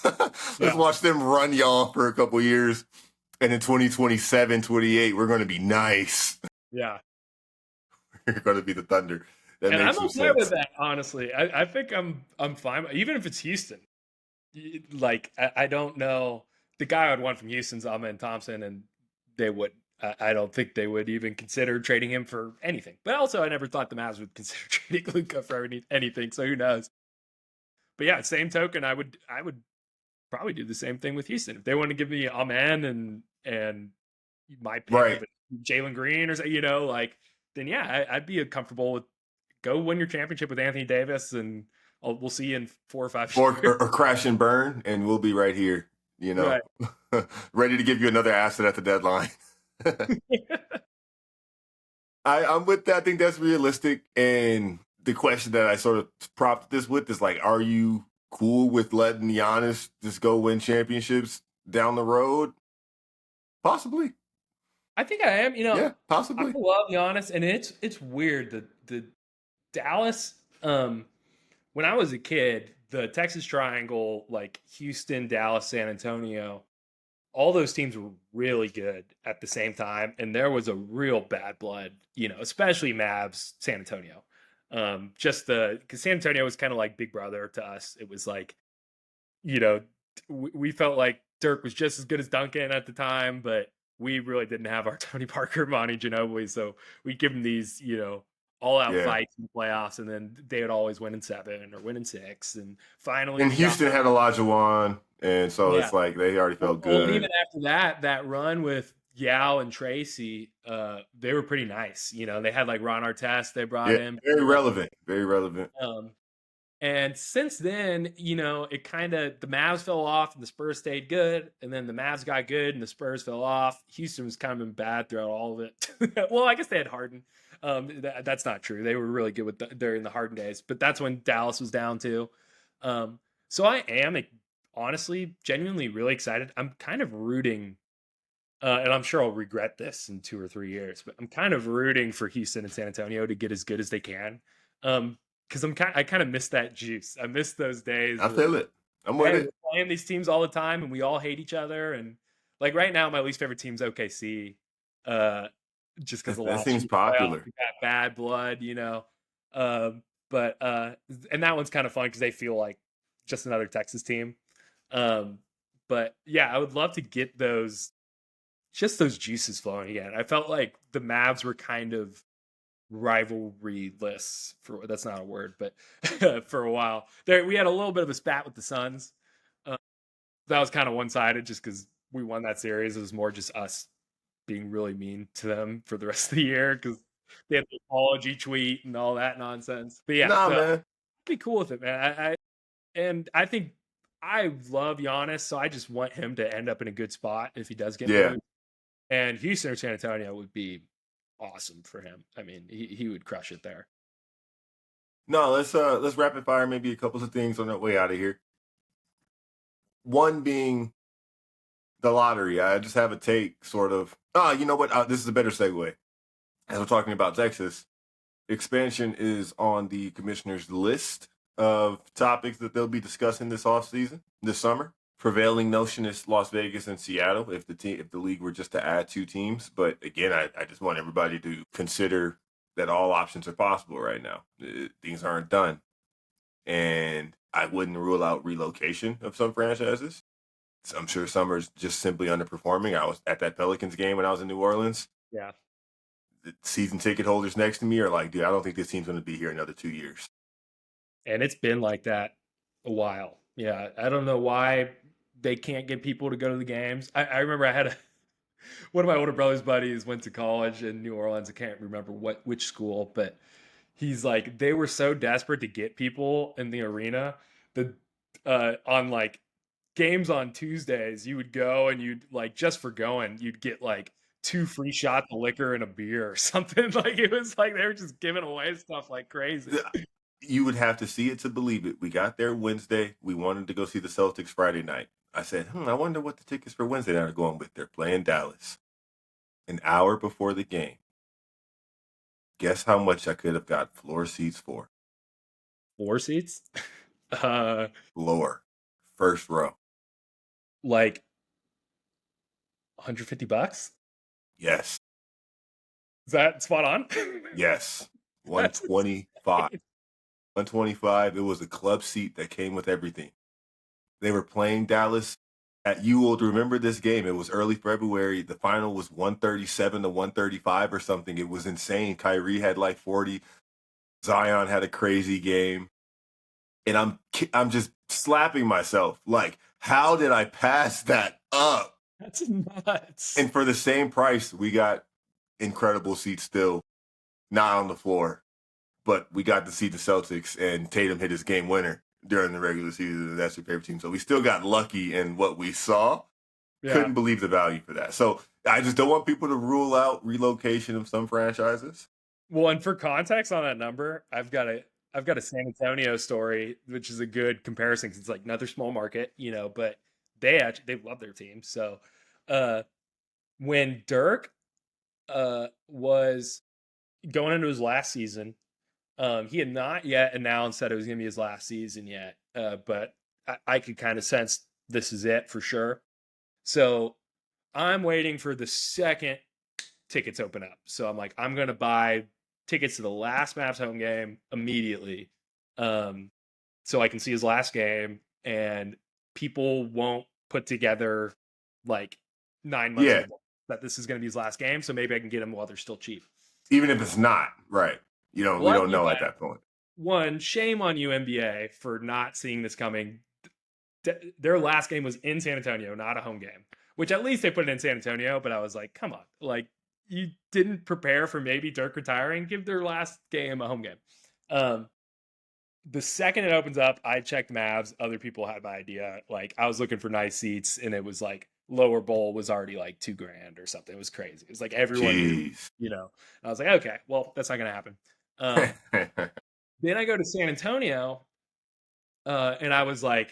Let's watch them run y'all for a couple years. And in 2027, 28, we're going to be nice. Yeah. We're going to be the Thunder. That And makes I'm some okay with sense. that, honestly. I think I'm fine, even if it's Houston. Like, I don't know. The guy I'd want from Houston's Amen Thompson, and they would. I don't think they would even consider trading him for anything. But also, I never thought the Mavs would consider trading Luka for anything. So who knows? But yeah, same token, I would probably do the same thing with Houston if they want to give me Amen and my pick Right. of Jalen Green or like, then yeah, I'd be comfortable with go win your championship with Anthony Davis, and we'll see you in 4 or 5 Or, years. or crash and burn, and we'll be right here, Right. ready to give you another asset at the deadline. I'm with that. I think that's realistic. And the question that I sort of propped this with is like, are you cool with letting Giannis just go win championships down the road? Possibly. I think I am. Yeah, I possibly. love Giannis, and it's weird the Dallas. When I was a kid, the Texas Triangle, like Houston, Dallas, San Antonio, all those teams were really good at the same time, and there was a real bad blood, especially Mavs, San Antonio. Just because San Antonio was kind of like Big Brother to us. It was like, we felt like Dirk was just as good as Duncan at the time, but we really didn't have our Tony Parker, Monty Ginobili, so we give them these, all out Yeah. fights in the playoffs, and then they would always win in 7 or win in 6, and finally And we got Houston had Olajuwon, and so yeah. it's like they already felt Well, and even good. after that run with Yao and Tracy, they were pretty nice. They had like Ron Artest they brought Yeah, in. very relevant. Very relevant. And since then, it kind of the Mavs fell off and the Spurs stayed good, and then the Mavs got good and the Spurs fell off. Houston was kind of been bad throughout all of it. Well, I guess they had Harden. That's not true. They were really good with during the Harden days, but that's when Dallas was down too. So I am honestly, genuinely really excited. I'm kind of rooting, and I'm sure I'll regret this in 2 or 3 years, but I'm kind of rooting for Houston and San Antonio to get as good as they can. Because I kind of miss that juice. I miss those days I where, feel it. I'm with hey, it. we're playing these teams all the time and we all hate each other. And like right now, my least favorite team's OKC. Just because the That last seems few playoffs popular. we got bad blood, But and that one's kind of fun because they feel like just another Texas team. But yeah, I would love to get those juices flowing again. I felt like the Mavs were kind of rivalry-less that's not a word, but for a while there we had a little bit of a spat with the Suns. That was kind of one-sided just because we won that series. It was more just us being really mean to them for the rest of the year because they had the apology tweet and all that nonsense. But yeah, Nah, so I'd man. be cool with it, man. I think I love Giannis, so I just want him to end up in a good spot if he does get Yeah. moved. And Houston or San Antonio would be awesome for him. I mean, he would crush it there. No, let's rapid fire maybe a couple of things on our way out of here. One being the lottery. I just have a take, sort of. You know what? This is a better segue. As we're talking about Texas, expansion is on the commissioner's list of topics that they'll be discussing this offseason, this summer. Prevailing notion is Las Vegas and Seattle if the league were just to add two teams. But again, I just want everybody to consider that all options are possible right now. Things aren't done. And I wouldn't rule out relocation of some franchises. I'm sure some are just simply underperforming. I was at that Pelicans game when I was in New Orleans. Yeah. The season ticket holders next to me are like, dude, I don't think this team's going to be here another 2 years. And it's been like that a while. Yeah. I don't know why they can't get people to go to the games. I remember I had one of my older brother's buddies went to college in New Orleans. I can't remember which school, but he's like, they were so desperate to get people in the arena that on like games on Tuesdays, you would go and you'd like, just for going, you'd get like 2 free shots of liquor and a beer or something. Like it was like they were just giving away stuff like crazy. You would have to see it to believe it. We got there Wednesday. We wanted to go see the Celtics Friday night. I said, I wonder what the tickets for Wednesday night are going with. They're playing Dallas. An hour before the game. Guess how much I could have got floor seats for? 4 seats? Floor. First row. Like $150? Yes. Is that spot on? Yes. That's 125. 125. It was a club seat that came with everything. They were playing Dallas at Ewell. Remember this game? It was early February. The final was 137 to 135 or something. It was insane. Kyrie had like 40. Zion had a crazy game. And I'm just slapping myself. Like, how did I pass that up? That's nuts. And for the same price, we got incredible seats still, not on the floor. But we got to see the Celtics, and Tatum hit his game winner during the regular season, and that's your favorite team. So we still got lucky in what we saw. Yeah. Couldn't believe the value for that. So I just don't want people to rule out relocation of some franchises. Well, and for context on that number, I've got a San Antonio story, which is a good comparison because it's like another small market, but they love their team. So when Dirk was going into his last season, he had not yet announced that it was going to be his last season yet, but I could kind of sense this is it for sure. So I'm waiting for the second tickets open up. So I'm like, I'm going to buy tickets to the last Mavs home game immediately, so I can see his last game, and people won't put together like 9 months ago that this is going to be his last game. So maybe I can get him while they're still cheap. Even if it's not, right. We don't know at that point. One, shame on you, NBA, for not seeing this coming. Their last game was in San Antonio, not a home game, which at least they put it in San Antonio. But I was like, come on. Like, you didn't prepare for maybe Dirk retiring. Give their last game a home game. The second it opens up, I checked Mavs. Other people had my idea. Like, I was looking for nice seats, and it was like lower bowl was already like $2,000 or something. It was crazy. It was like everyone knew, I was like, okay, well, that's not going to happen. Then I go to San Antonio, and I was like,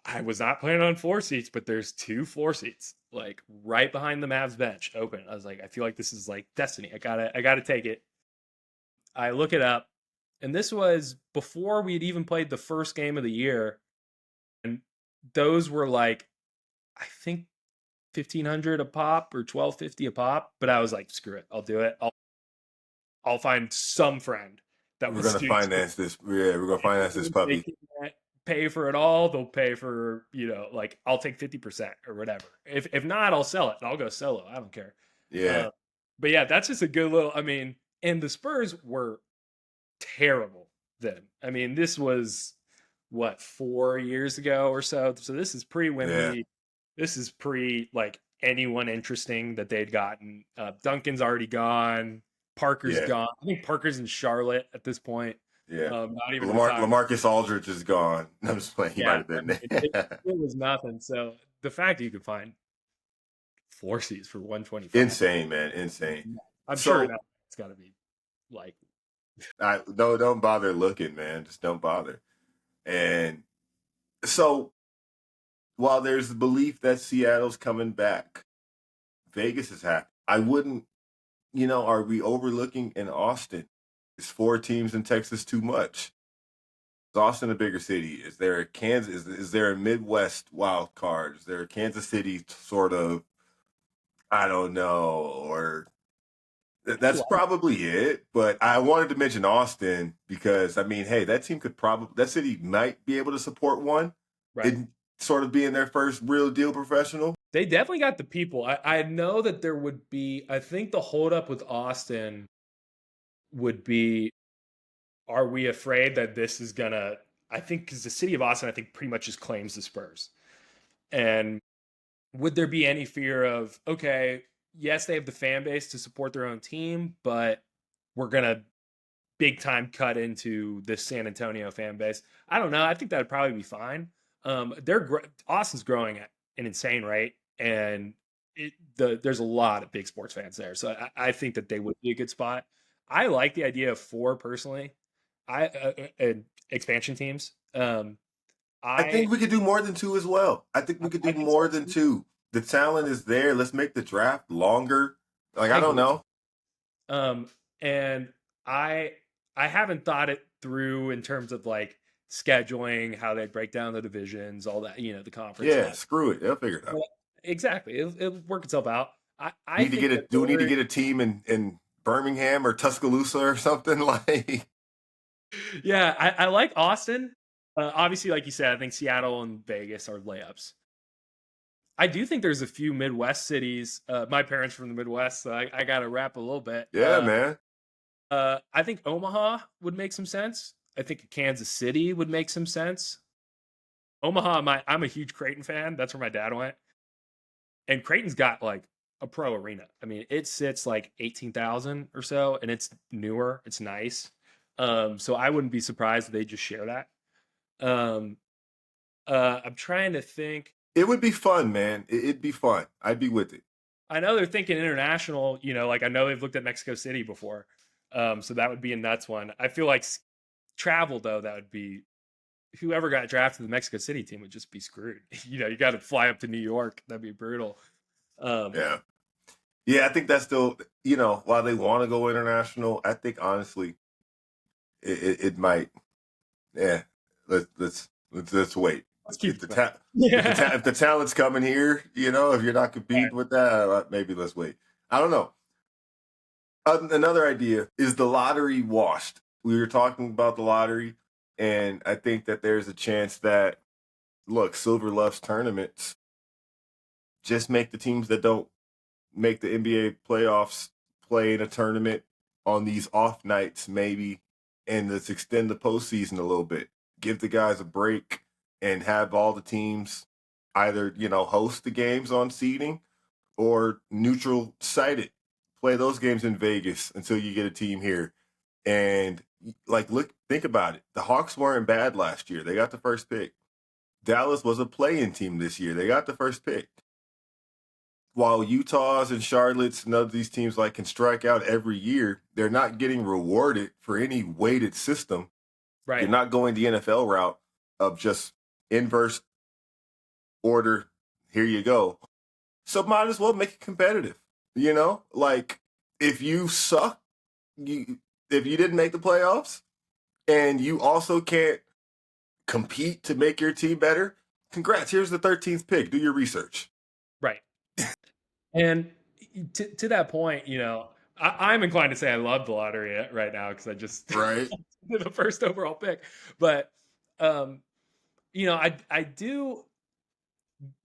I was not planning on 4 seats, but there's 2 4 seats, like right behind the Mavs bench open. I was like, I feel like this is like destiny. I gotta take it. I look it up, and this was before we had even played the first game of the year. And those were like, I think 1,500 a pop or 1,250 a pop. But I was like, screw it. I'll do it. I'll find some friend that we're going to finance this. Yeah, we're going to finance this puppy. Pay for it all. They'll pay for, like I'll take 50% or whatever. If not, I'll sell it and I'll go solo. I don't care. Yeah. But yeah, that's just a good little, and the Spurs were terrible then. This was what, 4 years ago or so. So this is pre-Wemby. Yeah. This is pre like anyone interesting that they'd gotten. Duncan's already gone. Parker's gone. I think Parker's in Charlotte at this point. Yeah. Not even LaMarcus Aldridge is gone. I'm just playing. He might have been there. It was nothing. So the fact that you could find 4 seats for $125. Insane, man. Insane. I'm sure it's got to be like Don't bother looking, man. Just don't bother. And so while there's the belief that Seattle's coming back, Vegas is happy. I wouldn't, are we overlooking in Austin? Is 4 teams in Texas too much? Is Austin a bigger city? Is there a Kansas? Is there a Midwest wild card? Is there a Kansas City sort of, I don't know, or that's probably it. But I wanted to mention Austin because, I mean, hey, that team could probably, that city might be able to support one. Right. It sort of being their first real deal professional. They definitely got the people. I know that there would be, I think the holdup with Austin would be, are we afraid that this is gonna, I think, because the city of Austin, I think, pretty much just claims the Spurs. And would there be any fear of, okay, yes, they have the fan base to support their own team, but we're gonna big time cut into this San Antonio fan base? I don't know. I think that'd probably be fine. Austin's growing at an insane rate, and there's a lot of big sports fans there, so I think that they would be a good spot. I like the idea of 4 personally. And expansion teams. I I think we could do more than 2 as well. I think we could I do think so more than too. 2. The talent is there. Let's make the draft longer. Like, I I don't agree. know. Um, and I I haven't thought it through in terms of like scheduling, how they break down the divisions, all that, the conference Yeah, stuff. screw it. They'll figure it out. But exactly, it'll work itself out. I Need to think get that it. Do we need to get a team in Birmingham or Tuscaloosa or something like? yeah, I like Austin. Obviously, like you said, I think Seattle and Vegas are layups. I do think there's a few Midwest cities. My parents from the Midwest, so I got to rap a little bit. Yeah, man. I think Omaha would make some sense. I think Kansas City would make some sense. Omaha, I'm a huge Creighton fan. That's where my dad went, and Creighton's got like a pro arena. I mean, it sits like 18,000 or so, and it's newer. It's nice. So I wouldn't be surprised if they just share that. Um, I'm trying to think. It would be fun, man. It'd be fun. I'd be with it. I know they're thinking international, like I know they've looked at Mexico City before. So that would be a nuts one. I feel like travel though, that would be whoever got drafted to the Mexico City team would just be screwed. You got to fly up to New York. That'd be brutal. Um, Yeah. Yeah, I think that's still, while they want to go international, I think honestly, it might. Yeah, let's wait. let's keep If it the simple. Yeah. if the talent's coming here, if you're not Right. competing with that, maybe let's wait. I don't know. Another idea is the lottery washed. We were talking about the lottery, and I think that there's a chance that look, Silver loves tournaments. Just make the teams that don't make the NBA playoffs play in a tournament on these off nights, maybe, and let's extend the postseason a little bit. Give the guys a break and have all the teams either, host the games on seeding or neutral site it. Play those games in Vegas until you get a team here. And think about it. The Hawks weren't bad last year. They got the first pick. Dallas was a play-in team this year. They got the first pick. While Utah's and Charlotte's and other these teams can strike out every year, they're not getting rewarded for any weighted system. You're Right. not going the NFL route of just inverse order. Here you go. So might as well make it competitive. If you suck, if you didn't make the playoffs, and you also can't compete to make your team better, congrats. Here's the 13th pick. Do your research. Right. And to that point, I'm inclined to say I love the lottery right now because I just Right. did the first overall pick. But um, I do.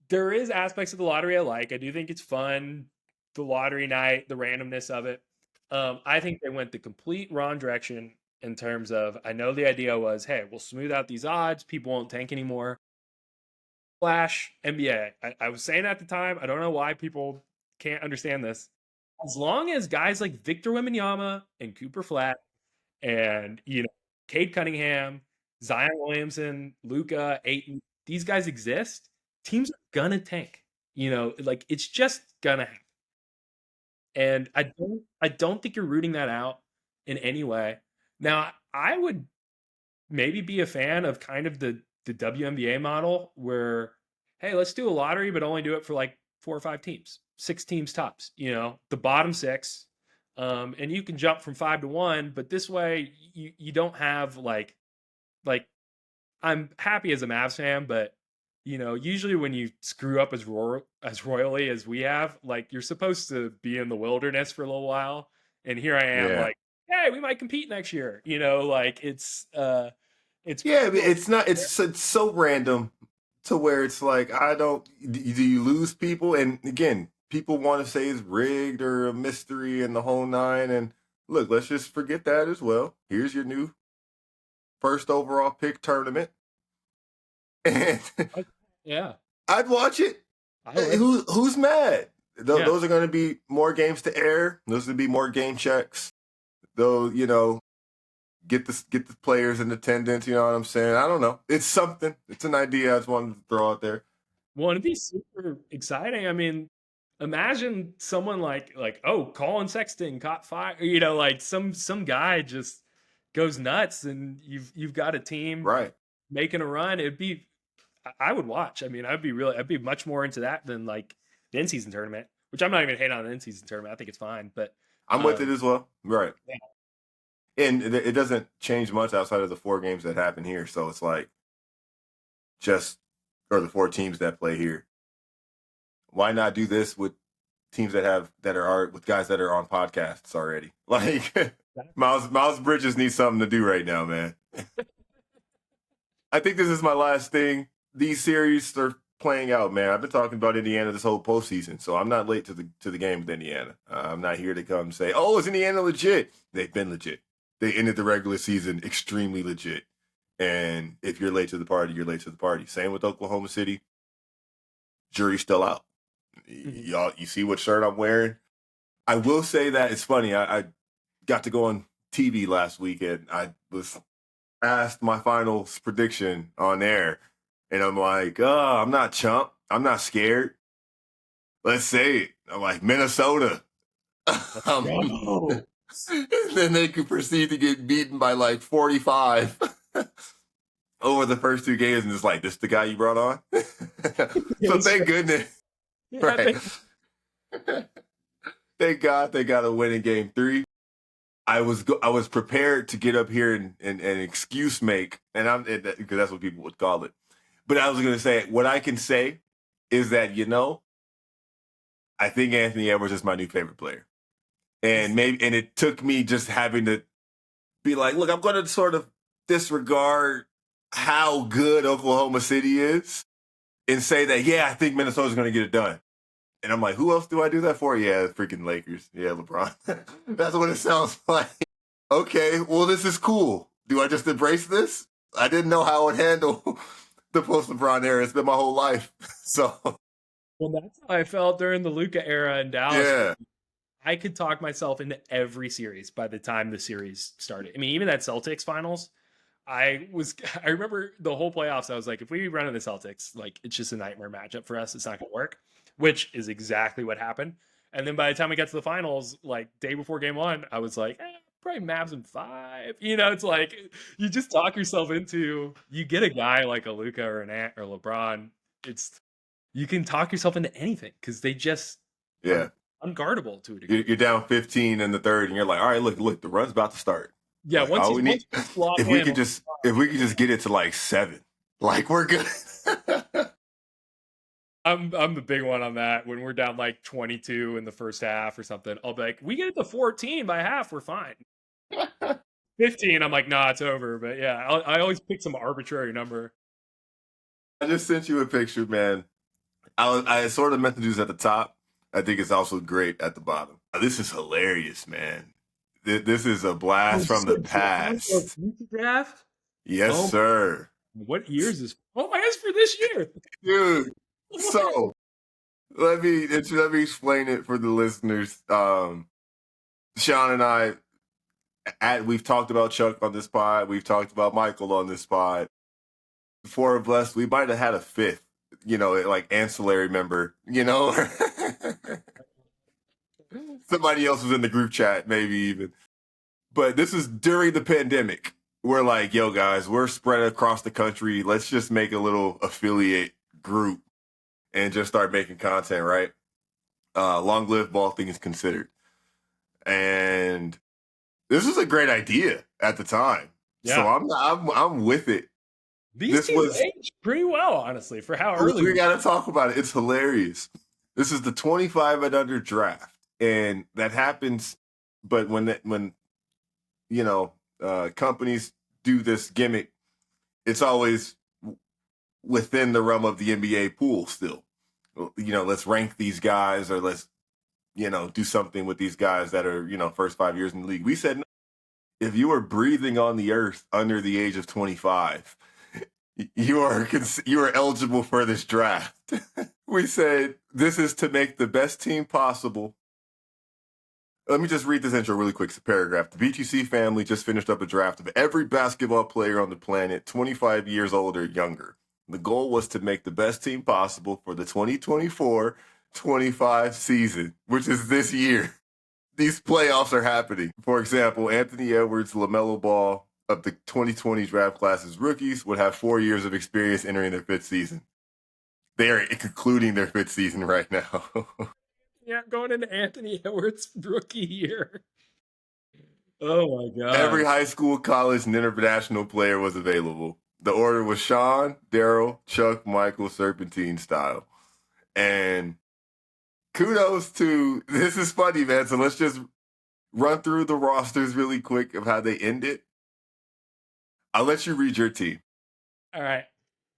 There is aspects of the lottery I like. I do think it's fun, the lottery night, the randomness of it. I think they went the complete wrong direction in terms of. I know the idea was, hey, we'll smooth out these odds. People won't tank anymore. Flash NBA. I was saying at the time. I don't know why people can't understand this. As long as guys like Victor Wembanyama and Cooper Flat and Cade Cunningham, Zion Williamson, Luka, Aiton, these guys exist, teams are gonna tank. Like it's just gonna happen. And I don't think you're rooting that out in any way. Now, I would maybe be a fan of kind of the WNBA model where, hey, let's do a lottery, but only do it for like 4 or 5 teams, 6 teams tops, the bottom 6. And you can jump from 5 to 1, but this way you don't have like I'm happy as a Mavs fan, but usually when you screw up as royally as we have, like you're supposed to be in the wilderness for a little while, and here I am, Yeah. like, hey, we might compete next year. Like it's Yeah, but cool. it's not. It's so random to where it's like I don't. Do you lose people? And again, people want to say it's rigged or a mystery and the whole nine. And look, let's just forget that as well. Here's your new first overall pick tournament, and Yeah, I'd watch it. I Hey, would. who's mad? Yeah, Those are going to be more games to air. Those would be more game checks. Though get the players in attendance. You know what I'm saying? I don't know. It's something. It's an idea I just wanted to throw out there. well, it'd be super exciting. I mean, imagine someone oh, Colin Sexton caught fire. Like some guy just goes nuts, and you've got a team Right. making a run. I would watch. I mean, I'd be much more into that than like the in-season tournament, which I'm not even hating on the in-season tournament. I think it's fine, but I'm with it as well. Right. yeah. And it doesn't change much outside of the 4 games that happen here. So it's like or the 4 teams that play here. Why not do this with teams with guys that are on podcasts already? Like Miles Bridges needs something to do right now, man. I think this is my last thing. These series are playing out, man. I've been talking about Indiana this whole postseason, so I'm not late to the game with Indiana. I'm not here to come say, "Oh, is Indiana legit?" They've been legit. They ended the regular season extremely legit. And if you're late to the party, you're late to the party. Same with Oklahoma City. Jury's still out. Y'all, you see what shirt I'm wearing? I will say that it's funny. I got to go on TV last weekend. I was asked my finals prediction on air, and I'm like, "Oh, I'm not chump. I'm not scared. Let's say it." I'm like, Minnesota. No. And then they could proceed to get beaten by like 45 over the first 2 games, and it's like, this the guy you brought on? So thank goodness. Yeah, Right. Thank God they got a win in game 3. I was prepared to get up here and excuse make, and because that's what people would call it. But I was going to say, what I can say is that, I think Anthony Edwards is my new favorite player. And it took me just having to be like, look, I'm going to sort of disregard how good Oklahoma City is and say that, yeah, I think Minnesota's going to get it done. And I'm like, who else do I do that for? Yeah, freaking Lakers. Yeah, LeBron. That's what it sounds like. Okay, well, this is cool. Do I just embrace this? I didn't know how I would handle the post-LeBron era. It's been my whole life. So, well, that's how I felt during the Luka era in Dallas. yeah. I could talk myself into every series by the time the series started. I mean, even that Celtics finals, I remember the whole playoffs. I was like, if we run into the Celtics, like it's just a nightmare matchup for us. It's not going to work, which is exactly what happened. And then by the time we got to the finals, like day before game 1, I was like, probably Mavs in 5. It's like you just talk yourself into. You get a guy like a Luka or an Ant or LeBron. You can talk yourself into anything because they just are unguardable to a degree. You're down 15 in the third, and you're like, all right, look, the run's about to start. Yeah, like, if we could just get it to like 7, like we're good. I'm the big one on that. When we're down like 22 in the first half or something, I'll be like, we get it to 14 by half, we're fine. 15, I'm like, nah, it's over. But yeah, I always pick some arbitrary number. I just sent you a picture, man. I sort of meant to do this at the top. I think it's also great at the bottom. This is hilarious, man. This is a blast from the past. Draft? Yes, sir. What year is this? Oh my, it's for this year, dude. So let me explain it for the listeners. Sean and I, we've talked about Chuck on this pod. We've talked about Michael on this pod. 4 of us, we might have had a 5th, like ancillary member, Somebody else was in the group chat, maybe even. But this is during the pandemic. We're like, yo, guys, we're spread across the country. Let's just make a little affiliate group and just start making content, right? Long live All Things Considered. And this was a great idea at the time. Yeah. So I'm with it. These teams aged pretty well, honestly, for how early. We got to talk about it. It's hilarious. This is the 25 and under draft, and that happens. But when companies do this gimmick, it's always within the realm of the NBA pool. Still, let's rank these guys, or let's do something with these guys that are first 5 years in the league. We said, no, if you are breathing on the earth under the age of 25. You are eligible for this draft. We said this is to make the best team possible. Let me just read this intro really quick. It's a paragraph. The BTC family just finished up a draft of every basketball player on the planet, 25 years old or younger. The goal was to make the best team possible for the 2024-25 season, which is this year. These playoffs are happening. For example, Anthony Edwards, LaMelo Ball, of the 2020 draft class's rookies would have 4 years of experience entering their fifth season. They are concluding their fifth season right now. Yeah, going into Anthony Edwards' rookie year. Oh my God. Every high school, college, and international player was available. The order was Sean, Darrell, Chuck, Michael, Serpentine style. And kudos to, this is funny, man. So let's just run through the rosters really quick of how they ended. I'll let you read your team. All right.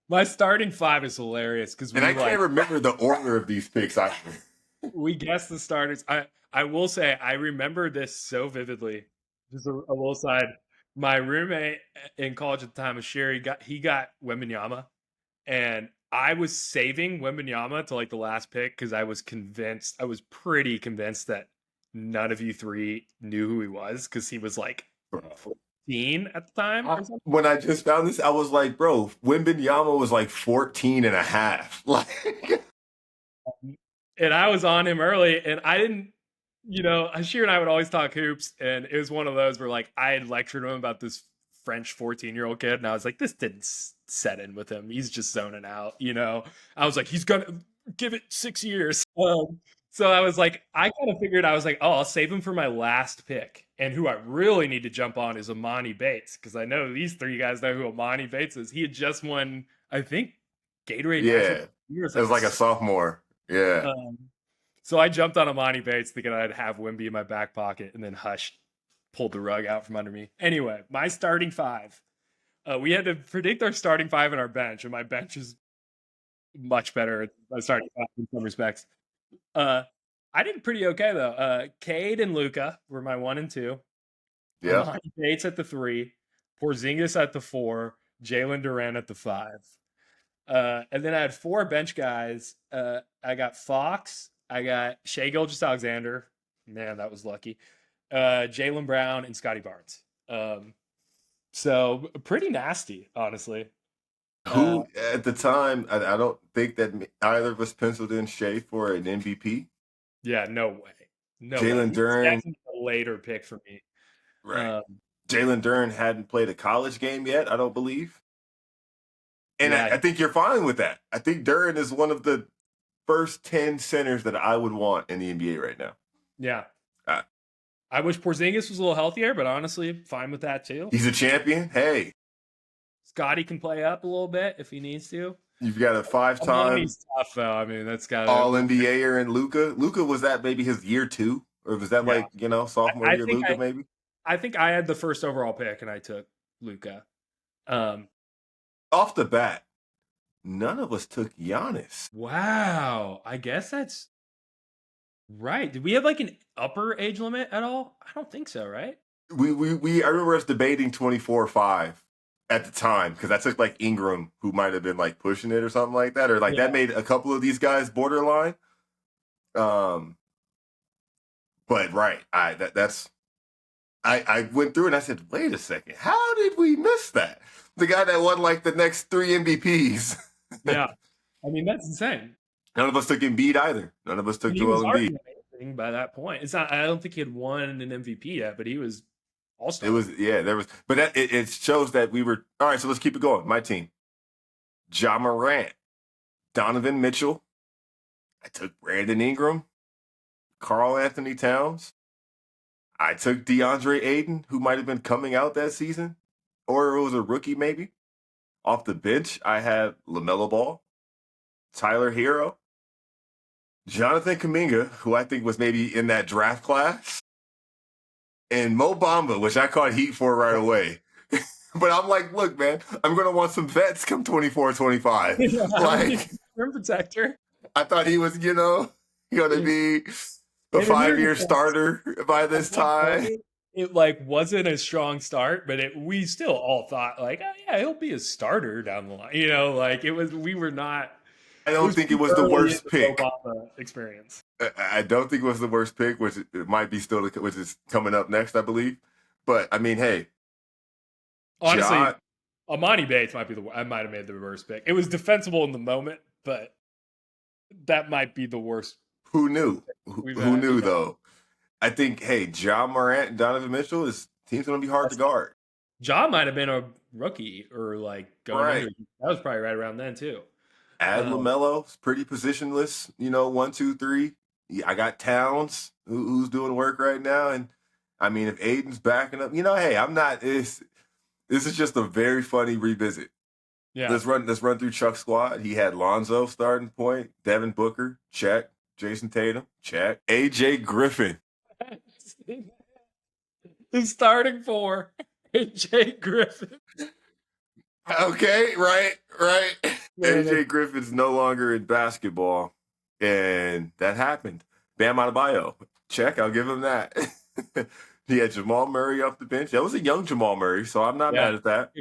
My starting five is hilarious because I can't remember the order of these picks either. We guessed the starters. I will say I remember this so vividly. Just a little side. My roommate in college at the time, Sherry, he got Wembanyama, and I was saving Wembanyama to like the last pick because I was pretty convinced that none of you three knew who he was because he was like 14 at the time. When I just found this, I was like, bro, Wembanyama was like 14 and a half. Like, and I was on him early, and I didn't, Ashir and I would always talk hoops, and it was one of those where like I had lectured him about this French 14-year-old kid, and I was like, this didn't set in with him. He's just zoning out, I was like, he's gonna give it 6 years. So I was like, I kind of figured, I was like, oh, I'll save him for my last pick. And who I really need to jump on is Amani Bates, because I know these three guys know who Amani Bates is. He had just won, I think, Gatorade. Yeah, it was like a sophomore. Yeah. So I jumped on Amani Bates thinking I'd have Wemby in my back pocket, and then pulled the rug out from under me. Anyway, my starting five. We had to predict our starting five and our bench, and my bench is much better than starting five in some respects. I did pretty okay though. Cade and Luka were my 1 and 2. Yeah. Amani Bates at the 3, Porzingis at the 4, Jalen Duren at the 5. And then I had 4 bench guys. I got Fox, I got Shai Gilgeous-Alexander. Man, that was lucky. Jaylen Brown and Scotty Barnes. So pretty nasty, honestly. Who at the time, I don't think that either of us penciled in Shai for an MVP. Yeah, no way. No Jalen Duren. That's a later pick for me. Right. Jalen Duren hadn't played a college game yet, I don't believe. And yeah, I think you're fine with that. I think Duren is one of the first 10 centers that I would want in the NBA right now. Yeah. I wish Porzingis was a little healthier, but honestly, fine with that too. He's a champion. Hey. Scotty can play up a little bit if he needs to. You've got a 5-time tough, though. I mean, that's got all NBA-er in Luka. Luka, was that maybe his year 2? Or was that sophomore year Luka maybe? I think I had the first overall pick and I took Luka. Off the bat, none of us took Giannis. Wow. I guess that's right. Did we have like an upper age limit at all? I don't think so, right? I remember us debating 24-5 at the time, because I took like Ingram, who might have been like pushing it or something like that, or like that made a couple of these guys borderline. But right, I went through and I said, wait a second, how did we miss that? The guy that won like the next 3 MVPs. Yeah, I mean that's insane. None of us took Embiid either. None of us took Joel Embiid. By that point, it's not. I don't think he had won an MVP yet, but he was all-star. It was, there was, but it shows that we were, all right, so let's keep it going. My team, Ja Morant, Donovan Mitchell. I took Brandon Ingram, Karl Anthony Towns. I took DeAndre Ayton, who might have been coming out that season, or it was a rookie maybe. Off the bench, I had LaMelo Ball, Tyler Hero, Jonathan Kuminga, who I think was maybe in that draft class, and Mo Bamba, which I caught heat for right away. But I'm like, look, man, I'm going to want some vets come 24, 25. Yeah, Like, rim protector. I thought he was, going to be a 5-year starter by this time. It like wasn't a strong start, but we still all thought like, oh yeah, he'll be a starter down the line. Like we were not. I don't think it was the worst pick. Obama experience. I don't think it was the worst pick, which it might be still, which is coming up next, I believe. But I mean, hey, honestly, Amani Bates might be I might have made the worst pick. It was defensible in the moment, but that might be the worst. Who knew? Who knew though? I think, hey, Ja Morant and Donovan Mitchell, team's going to be hard to guard. Ja might have been a rookie or like going into, that was probably right around then too. Add LaMelo, it's pretty positionless, 1, 2, 3. Yeah, I got Towns, who's doing work right now. And I mean, if Aiden's backing up, hey, I'm not, this is just a very funny revisit. Yeah. Let's run through Chuck's squad. He had Lonzo starting point, Devin Booker, check. Jason Tatum, check. AJ Griffin. His starting four, AJ Griffin. Okay, right. AJ Griffin's no longer in basketball, and that happened. Bam Adebayo, check. I'll give him that. He had Jamal Murray off the bench. That was a young Jamal Murray, so I'm not mad at that.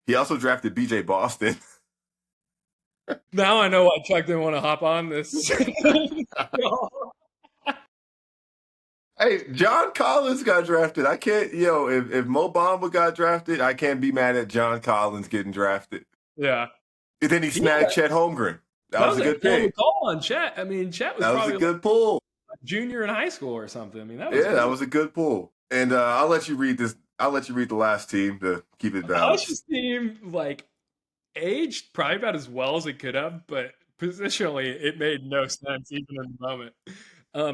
He also drafted BJ Boston. Now I know why Chuck didn't want to hop on this. Hey, John Collins got drafted. I can't, if Mo Bamba got drafted, I can't be mad at John Collins getting drafted. Yeah. And then he snagged Chet Holmgren. That was a good pick. Call on Chet. I mean, Chet was probably a good pull. Junior in high school or something. I mean, that was a good pull. And I'll let you read this. I'll let you read the last team to keep it balanced. Last team, aged probably about as well as it could have, but positionally, it made no sense even in the moment.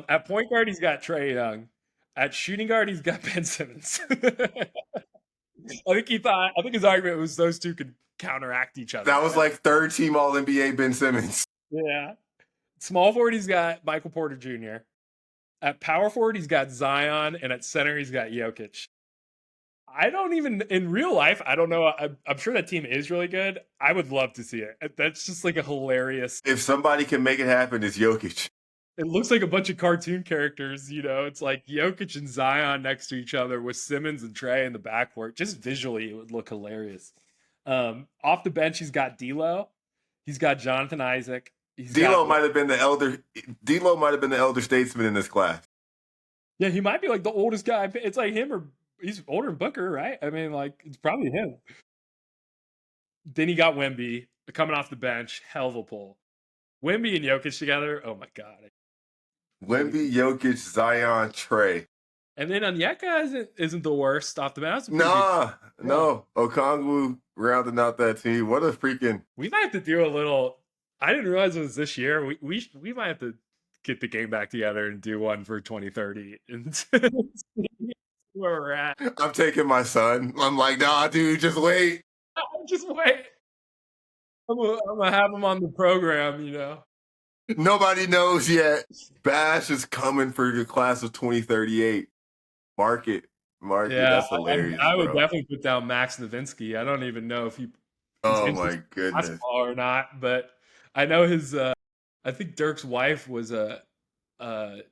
At point guard, he's got Trae Young. At shooting guard, he's got Ben Simmons. I think his argument was those two could counteract each other. That was like third team All NBA Ben Simmons. Yeah. Small forward, he's got Michael Porter Jr. At power forward, he's got Zion, and at center, he's got Jokic. I don't even, in real life, I don't know. I'm sure that team is really good. I would love to see it. That's just like a hilarious. If somebody can make it happen, it's Jokic. It looks like a bunch of cartoon characters, It's like Jokic and Zion next to each other with Simmons and Trae in the backcourt. Just visually, it would look hilarious. Off the bench, he's got D'Lo. He's got Jonathan Isaac. D'Lo might have been the elder statesman in this class. Yeah, he might be like the oldest guy. It's like him or he's older than Booker, right? I mean, it's probably him. Then he got Wemby coming off the bench. Hell of a pull. Wemby and Jokic together. Oh my God. Wemby, Jokic, Zion, Trae. And then Onyeka isn't the worst off the bench. No. Okongwu rounding out that team. What a freaking. We might have to do a little. I didn't realize it was this year. We might have to get the game back together and do one for 2030 and see where we're at. I'm taking my son. I'm like, nah, dude, just wait. Just wait. I'm gonna have him on the program, Nobody knows yet. Bash is coming for the class of 2038. Mark it. Yeah, that's hilarious. I would definitely put down Max Nowitzki. I don't even know if he. Oh my goodness. Or not, but I know his. I think Dirk's wife was a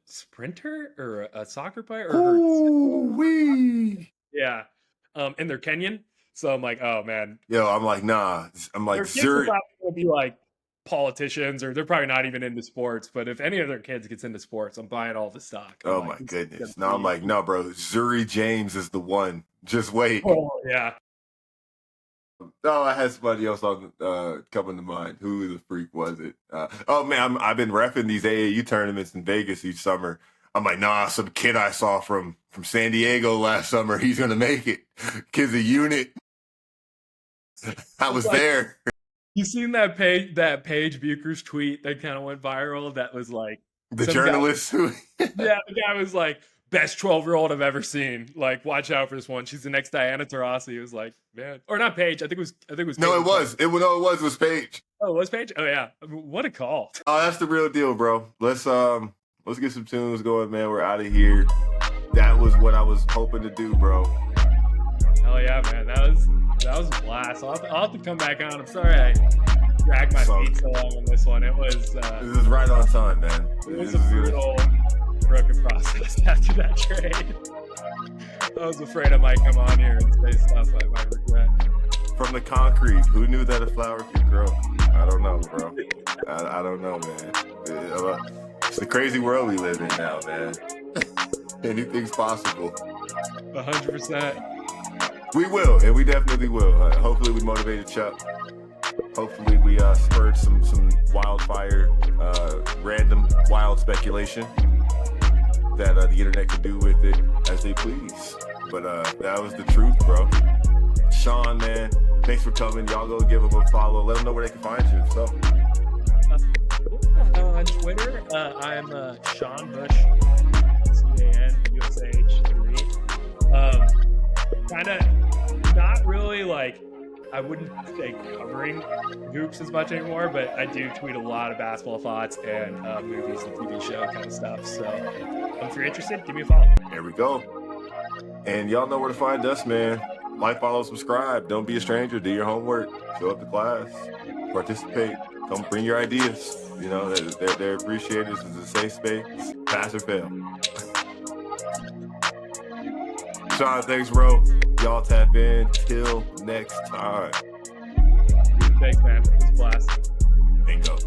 sprinter or a soccer player. Ooh-wee. Yeah, and they're Kenyan. So I'm like, oh man. Yo, I'm like, nah. I'm like, Zurich. Probably gonna be like politicians, or they're probably not even into sports. But if any of their kids gets into sports, I'm buying all the stock. Oh my goodness. No, I'm like, no, bro. Zuri James is the one. Just wait. Oh yeah. Oh, I had somebody else on coming to mind. Who the freak was it? Oh man, I've been reffing these AAU tournaments in Vegas each summer. I'm like, nah, some kid I saw from San Diego last summer, he's gonna make it. Kid's a unit. I was like, there. You seen that Paige Bucher's tweet that kind of went viral? That was like The some guy, journalist who yeah, the guy was like, best 12-year-old I've ever seen. Like, watch out for this one. She's the next Diana Taurasi. He was like, man, or not Paige. I think it was. No, Paige it was. It was Paige. Oh, it was Paige? Oh yeah. I mean, what a call. Oh, that's the real deal, bro. Let's get some tunes going, man. We're out of here. That was what I was hoping to do, bro. Hell yeah, man. That was a blast. I'll have to come back on. I'm sorry I dragged my feet so long on this one. It was this is right on time, man. It was a brutal broken process after that trade. I was afraid I might come on here and say stuff I might regret. From the concrete, who knew that a flower could grow? I don't know, bro. I don't know, man. It's the crazy world we live in now, man. Anything's possible. 100%. We will, and we definitely will. Hopefully we motivated Chuck. Hopefully we spurred some wildfire, random wild speculation that the internet can do with it as they please. But that was the truth, bro. Sean, man, thanks for coming. Y'all go give them a follow. Let them know where they can find you. So on Twitter, I'm Sean Bush, CANUSH3. Kind of not really like, I wouldn't say covering hoops as much anymore, but I do tweet a lot of basketball thoughts and movies and TV show kind of stuff. So if you're interested, give me a follow. There we go. And y'all know where to find us, man. Like, follow, subscribe. Don't be a stranger. Do your homework. Show up to class. Participate. Come bring your ideas. You know, they're appreciated. This is a safe space. Pass or fail. Sean, thanks, bro. Y'all tap in. Till next time. Thanks, man. It was a blast. Bingo.